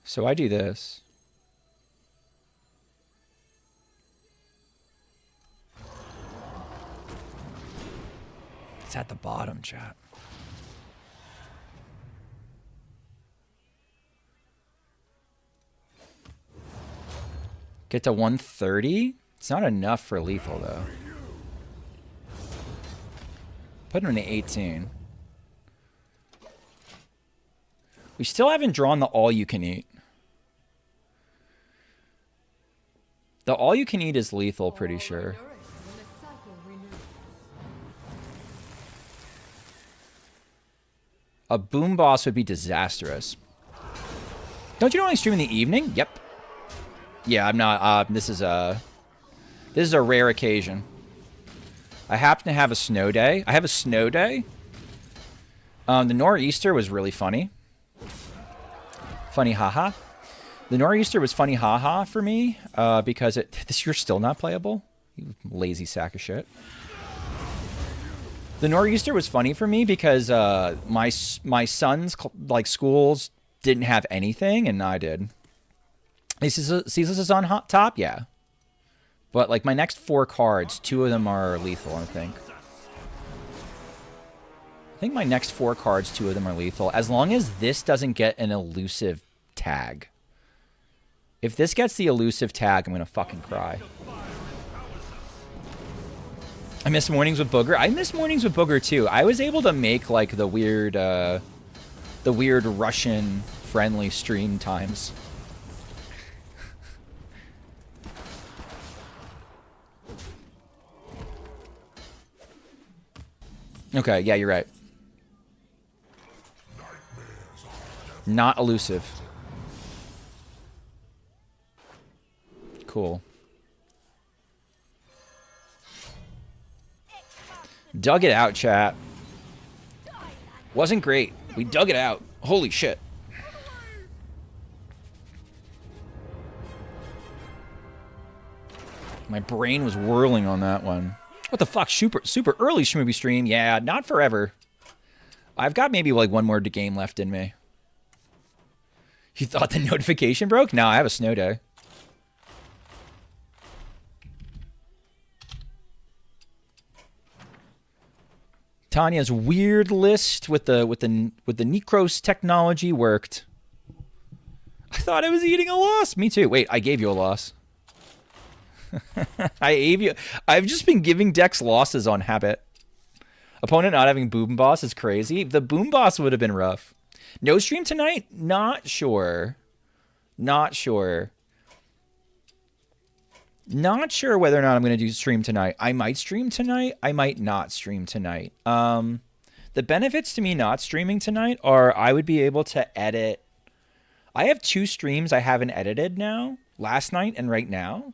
So I do this. It's at the bottom, chat. Get to 130? It's not enough for lethal, though. Put him in the 18. We still haven't drawn the all-you-can-eat. The all-you-can-eat is lethal, pretty sure. A boom boss would be disastrous. Don't you normally stream in the evening? Yep. Yeah, I'm not. This is a rare occasion. I happen to have a snow day. I have a snow day. The nor'easter was really funny. Funny haha. The nor'easter was funny haha for me because this year's still not playable. You lazy sack of shit. The nor'easter was funny for me because my son's schools didn't have anything and I did. Ceaseless is on top, yeah. But like my next 4 cards, 2 of them are lethal, I think. I think my next 4 cards, 2 of them are lethal. As long as this doesn't get an elusive tag. If this gets the elusive tag, I'm gonna fucking cry. I miss mornings with Booger. I miss mornings with Booger too. I was able to make like the weird Russian friendly stream times. Okay, yeah, you're right. Not elusive. Cool. Dug it out, chat. Wasn't great. We dug it out. Holy shit. My brain was whirling on that one. What the fuck? Super early Schmoopy stream. Yeah, not forever. I've got maybe like 1 more game left in me. You thought the notification broke? No, I have a snow day. Tanya's weird list with the Necros technology worked. I thought I was eating a loss. Me too. Wait, I gave you a loss. I've just been giving decks losses on habit. Opponent not having Boom Boss is crazy. The Boom Boss would have been rough. No stream tonight? Not sure. Not sure. Not sure whether or not I'm going to do stream tonight. I might stream tonight. I might not stream tonight. The benefits to me not streaming tonight are I would be able to edit. I have 2 streams I haven't edited now. Last night and right now.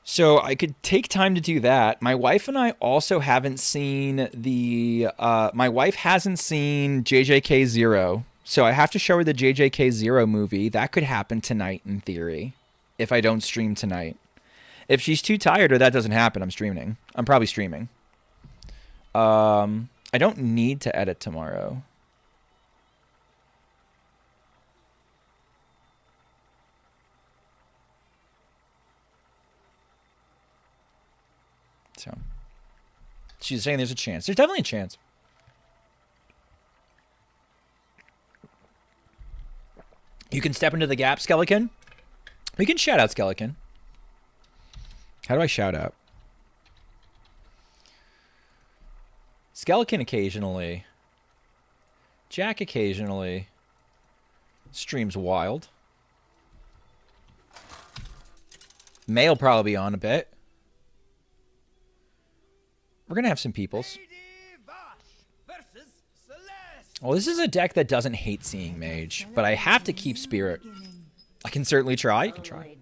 So I could take time to do that. My wife and I also haven't seen my wife hasn't seen JJK Zero. So I have to show her the JJK Zero movie. That could happen tonight in theory, if I don't stream tonight. If she's too tired or that doesn't happen, I'm streaming. I'm probably streaming. I don't need to edit tomorrow. So she's saying there's a chance. There's definitely a chance. You can step into the gap, Skeleton. We can shout out Skeleton. How do I shout out? Skeleton occasionally. Jack occasionally. Streams Wild. May will probably be on a bit. We're going to have some peoples. Well, this is a deck that doesn't hate seeing Mage, but I have to keep Spirit. I can certainly try. You can try.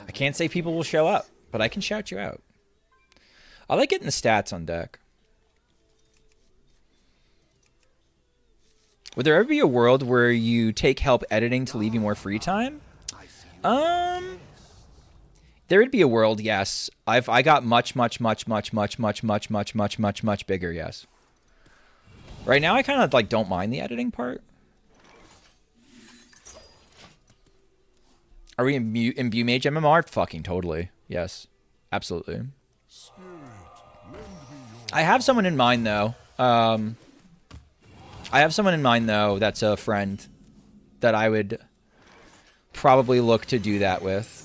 I can't say people will show up, but I can shout you out. I like getting the stats on deck. Would there ever be a world where you take help editing to leave you more free time? There would be a world, yes. I got much bigger, yes. Right now, I kind of like don't mind the editing part. Are we in View Mage MMR? Fucking totally. Yes. Absolutely. I have someone in mind, though. That's a friend that I would probably look to do that with.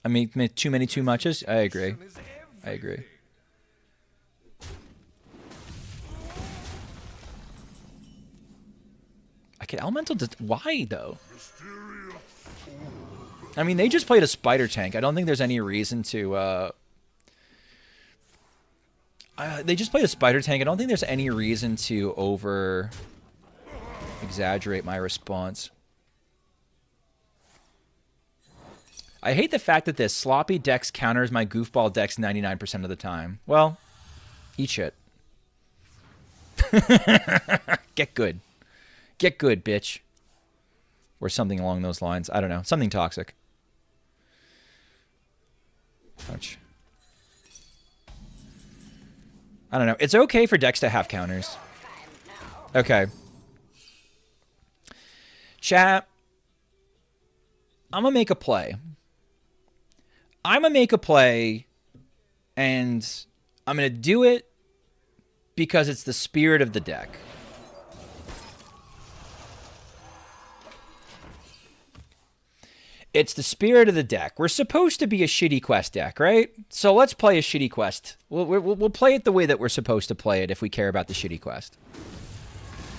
I mean, too many too muches? I agree. I agree. I could Elemental... Why, though? I mean, they just played a Spider Tank. I don't think there's any reason to... they just played a Spider Tank. I don't think there's any reason to over-exaggerate my response. I hate the fact that this sloppy dex counters my goofball decks 99% of the time. Well, eat shit. Get good. Get good, bitch. Or something along those lines. I don't know. Something toxic. Ouch. I don't know. It's okay for decks to have counters. Okay. Chat. I'm going to make a play. I'm going to make a play, and I'm going to do it because it's the spirit of the deck. It's the spirit of the deck. We're supposed to be a shitty quest deck, right? So let's play a shitty quest. We'll play it the way that we're supposed to play it if we care about the shitty quest.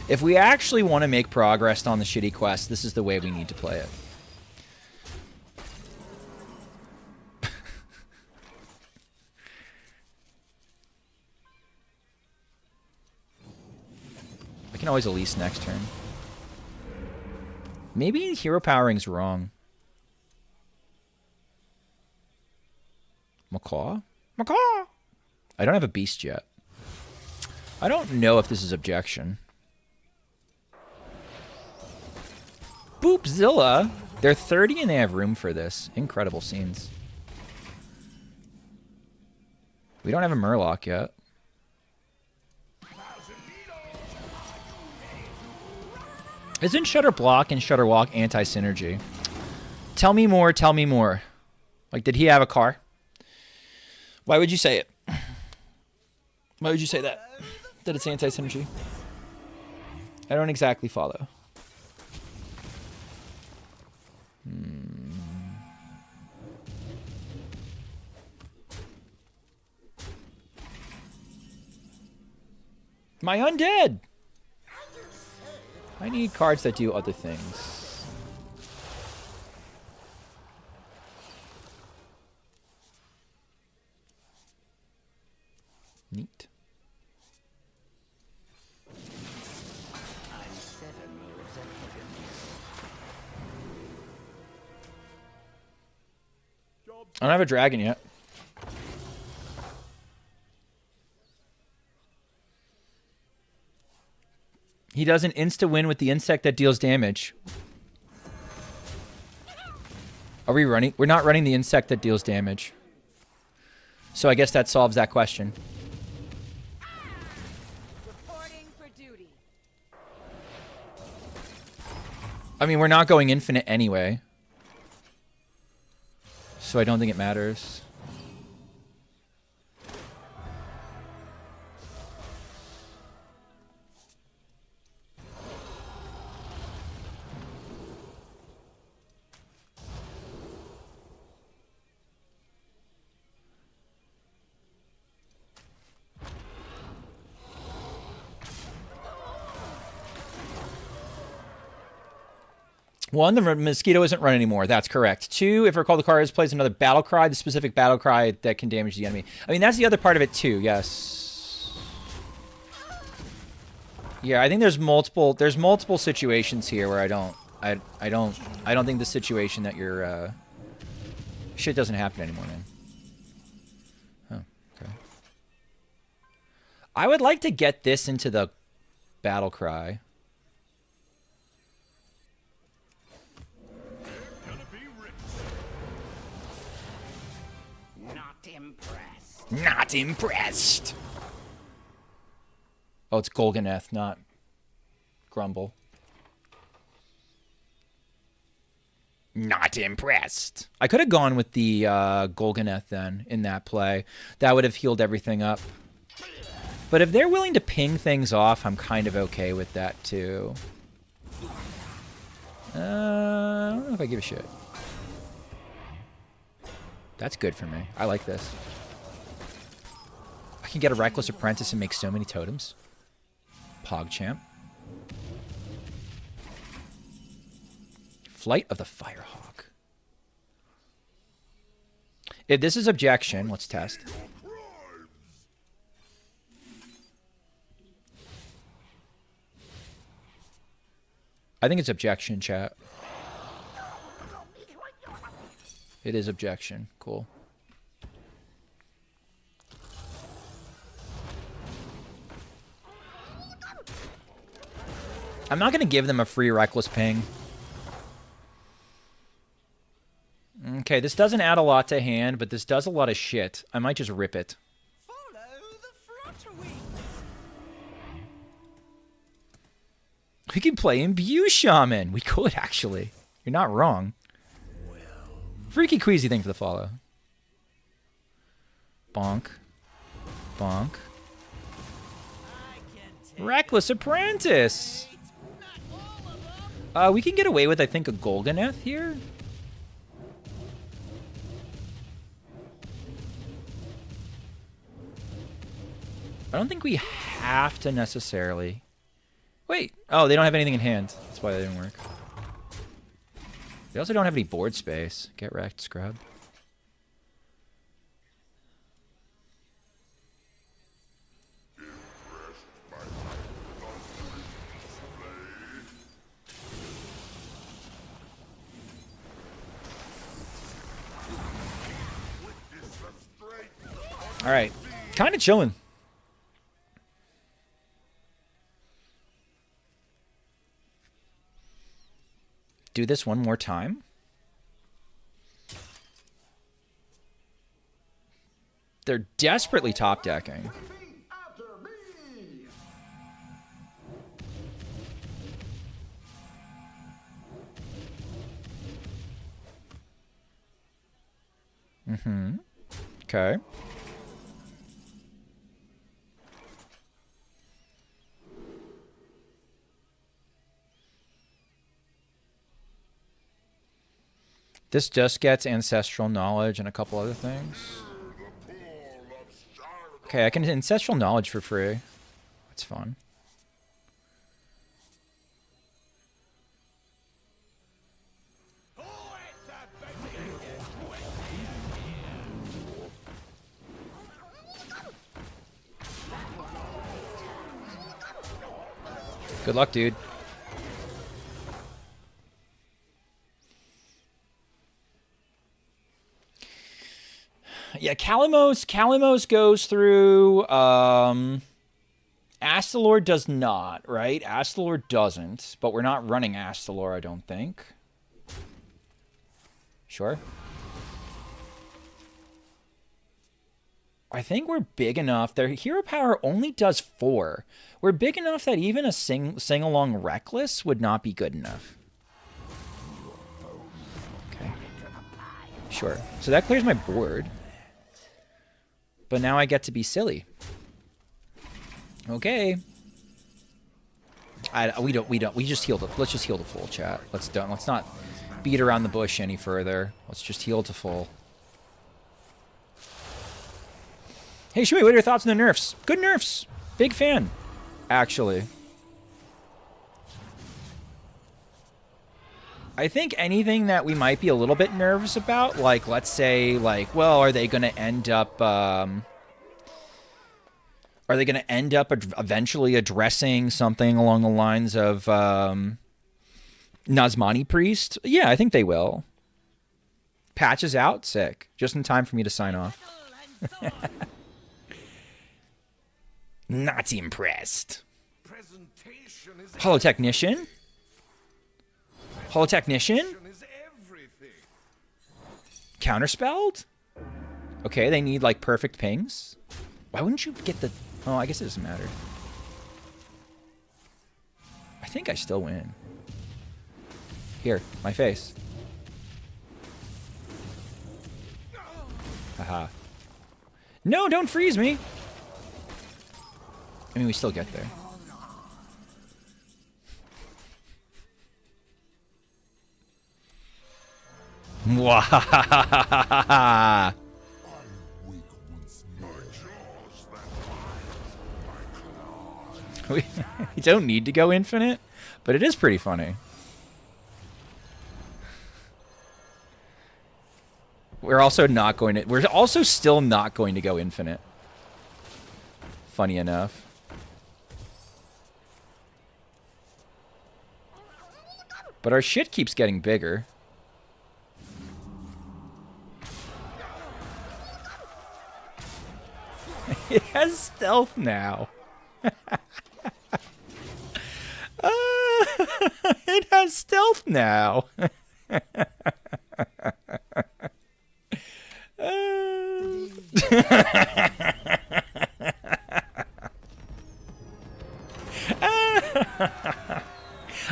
If we actually want to make progress on the shitty quest, this is the way we need to play it. I can always Elise next turn. Maybe hero powering's wrong. Macaw? Macaw! I don't have a beast yet. I don't know if this is objection. Boopzilla! They're 30 and they have room for this. Incredible scenes. We don't have a Murloc yet. Isn't Shutter Block and Shutter Walk anti-synergy? Tell me more, tell me more. Like, did he have a car? Why would you say it? Why would you say that? That it's anti-synergy? I don't exactly follow. My undead! I need cards that do other things. Neat. I don't have a dragon yet. He does an insta-win with the insect that deals damage. Are we running? We're not running the insect that deals damage. So I guess that solves that question. Reporting for duty. I mean, we're not going infinite anyway. So I don't think it matters. One, the mosquito isn't run anymore. That's correct. Two, if recall the card plays another battle cry, the specific battle cry that can damage the enemy. I mean, that's the other part of it too. Yes. Yeah, I think there's multiple situations here where I don't think the situation that you're shit doesn't happen anymore, man. Oh, okay. I would like to get this into the battle cry. Not impressed. Oh, it's Golganeth, not Grumble. Not impressed. I could have gone with the Golganeth then in that play. That would have healed everything up. But if they're willing to ping things off, I'm kind of okay with that too. I don't know if I give a shit. That's good for me. I like this. I can get a Reckless Apprentice and make so many totems. PogChamp. Flight of the Firehawk. If this is objection, let's test. I think it's objection, chat. It is objection. Cool. I'm not going to give them a free Reckless Ping. Okay, this doesn't add a lot to hand, but this does a lot of shit. I might just rip it. Follow the flutter wings. We can play Imbue Shaman. We could, actually. You're not wrong. Freaky queasy thing for the follow. Bonk. Bonk. Reckless Apprentice. We can get away with, I think, a Golganeth here. I don't think we have to necessarily... Wait. Oh, they don't have anything in hand. That's why that didn't work. They also don't have any board space. Get wrecked, scrub. All right. Kind of chilling. Do this one more time. They're desperately top decking. Mm-hmm. Okay. This just gets Ancestral Knowledge and a couple other things. Okay, I can Ancestral Knowledge for free. That's fun. Good luck, dude. Yeah, Kalamos goes through. Astalor does not, right? Astalor doesn't, but we're not running Astalor, I don't think. Sure. I think we're big enough. Their hero power only does 4. We're big enough that even a sing-along Reckless would not be good enough. Okay. Sure. So that clears my board. But now I get to be silly. Okay. We just heal the. Let's just heal the full, chat. Let's not beat around the bush any further. Let's just heal to full. Hey, Shui, what are your thoughts on the nerfs? Good nerfs. Big fan, actually. I think anything that we might be a little bit nervous about, like, let's say, like, well, are they going to end up eventually addressing something along the lines of Nazmani Priest? Yeah, I think they will. Patches out, sick. Just in time for me to sign off. Not impressed. Holotechnician? Holotechnician? Counterspelled? Okay, they need, like, perfect pings. Why wouldn't you get the... Oh, I guess it doesn't matter. I think I still win. Here, my face. Haha. No, don't freeze me! I mean, we still get there. Mwahahaha! We don't need to go infinite, but it is pretty funny. We're also not going to... We're also still not going to go infinite. Funny enough. But our shit keeps getting bigger. It has stealth now. It has stealth now.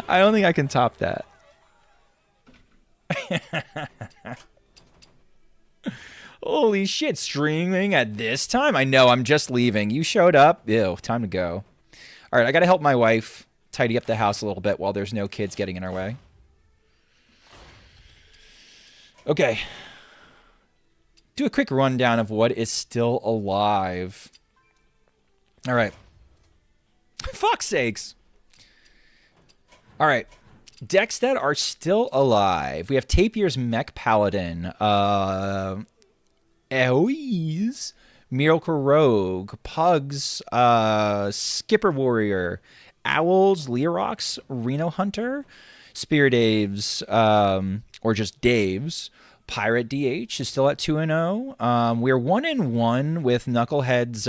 I don't think I can top that. Holy shit, streaming at this time? I know, I'm just leaving. You showed up? Ew, time to go. All right, I got to help my wife tidy up the house a little bit while there's no kids getting in our way. Okay. Do a quick rundown of what is still alive. All right. Fuck's sakes. All right. Decks that are still alive. We have Tapir's Mech Paladin. Eoise, Miracle Rogue, Pugs, Skipper Warrior, Owls, Leerox, Reno Hunter, Spear Daves, or just Daves. Pirate DH is still at 2-0. We're 1-1 with Knucklehead's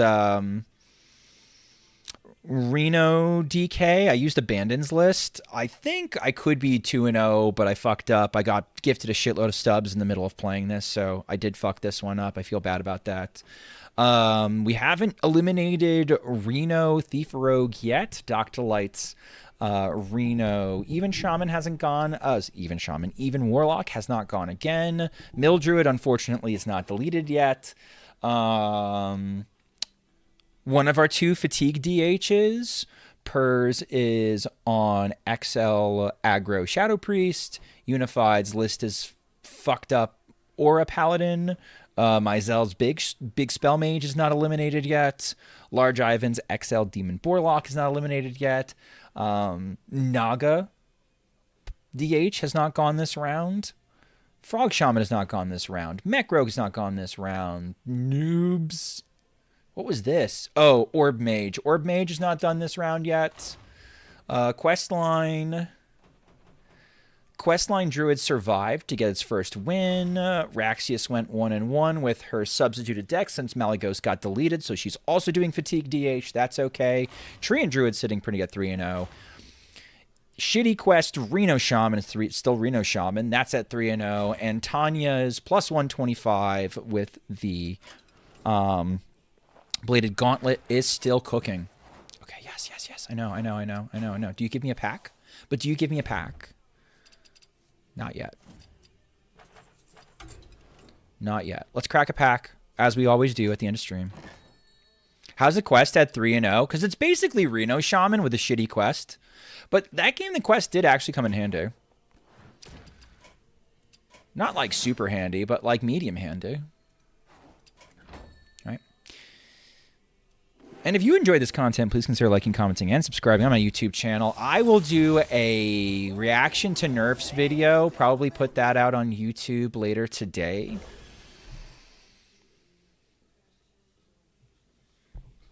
Reno DK. I used Abandon's List. I think I could be 2-0, but I fucked up. I got gifted a shitload of stubs in the middle of playing this, so I did fuck this one up. I feel bad about that. We haven't eliminated Reno Thief Rogue yet. Dr. Light's Reno Even Shaman hasn't gone. Even Warlock has not gone again. Mildruid, unfortunately, is not deleted yet. One of our 2 Fatigue DHs, Pers, is on XL Aggro Shadow Priest. Unified's list is fucked up Aura Paladin. Myzel's big Spell Mage is not eliminated yet. Large Ivan's XL Demon Borlock is not eliminated yet. Naga DH has not gone this round. Frog Shaman has not gone this round. Mech Rogue has not gone this round. Noobs. What was this? Oh, Orb Mage. Orb Mage is not done this round yet. Questline. Questline Druid survived to get its first win. Raxius went 1-1 with her substituted deck since Malygos got deleted, so she's also doing Fatigue DH. That's okay. Treant Druid sitting pretty at 3-0. Shitty Quest Reno Shaman is still Reno Shaman. That's at 3-0. And Tanya's plus 125 with the Bladed Gauntlet is still cooking. Okay, yes. I know. Do you give me a pack? But do you give me a pack? Not yet. Not yet. Let's crack a pack, as we always do at the end of stream. How's the quest at 3-0? Because it's basically Reno Shaman with a shitty quest. But that game, the quest did actually come in handy. Not like super handy, but like medium handy. Right? And if you enjoy this content, please consider liking, commenting, and subscribing on my YouTube channel. I will do a reaction to Nerfs video. Probably put that out on YouTube later today.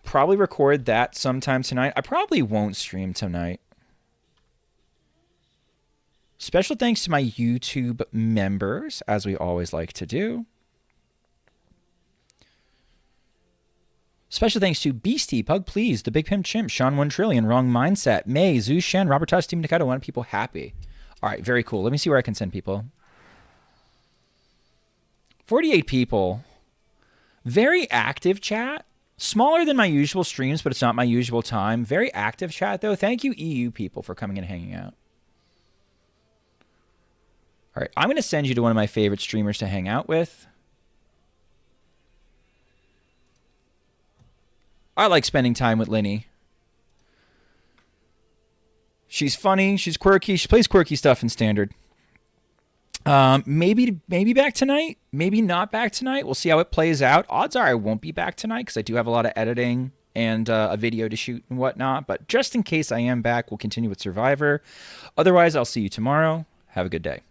Probably record that sometime tonight. I probably won't stream tonight. Special thanks to my YouTube members, as we always like to do. Special thanks to Beastie, Pug Please, The Big Pimp Chimp, Sean 1 Trillion, Wrong Mindset, May, Zeus Shen, Robert Tuss, Steven Nakata, One People Happy. All right, very cool. Let me see where I can send people. 48 people. Very active chat. Smaller than my usual streams, but it's not my usual time. Very active chat, though. Thank you, EU people, for coming and hanging out. All right, I'm going to send you to one of my favorite streamers to hang out with. I like spending time with Linny. She's funny. She's quirky. She plays quirky stuff in Standard. Maybe back tonight. Maybe not back tonight. We'll see how it plays out. Odds are I won't be back tonight because I do have a lot of editing and a video to shoot and whatnot. But just in case I am back, we'll continue with Survivor. Otherwise, I'll see you tomorrow. Have a good day.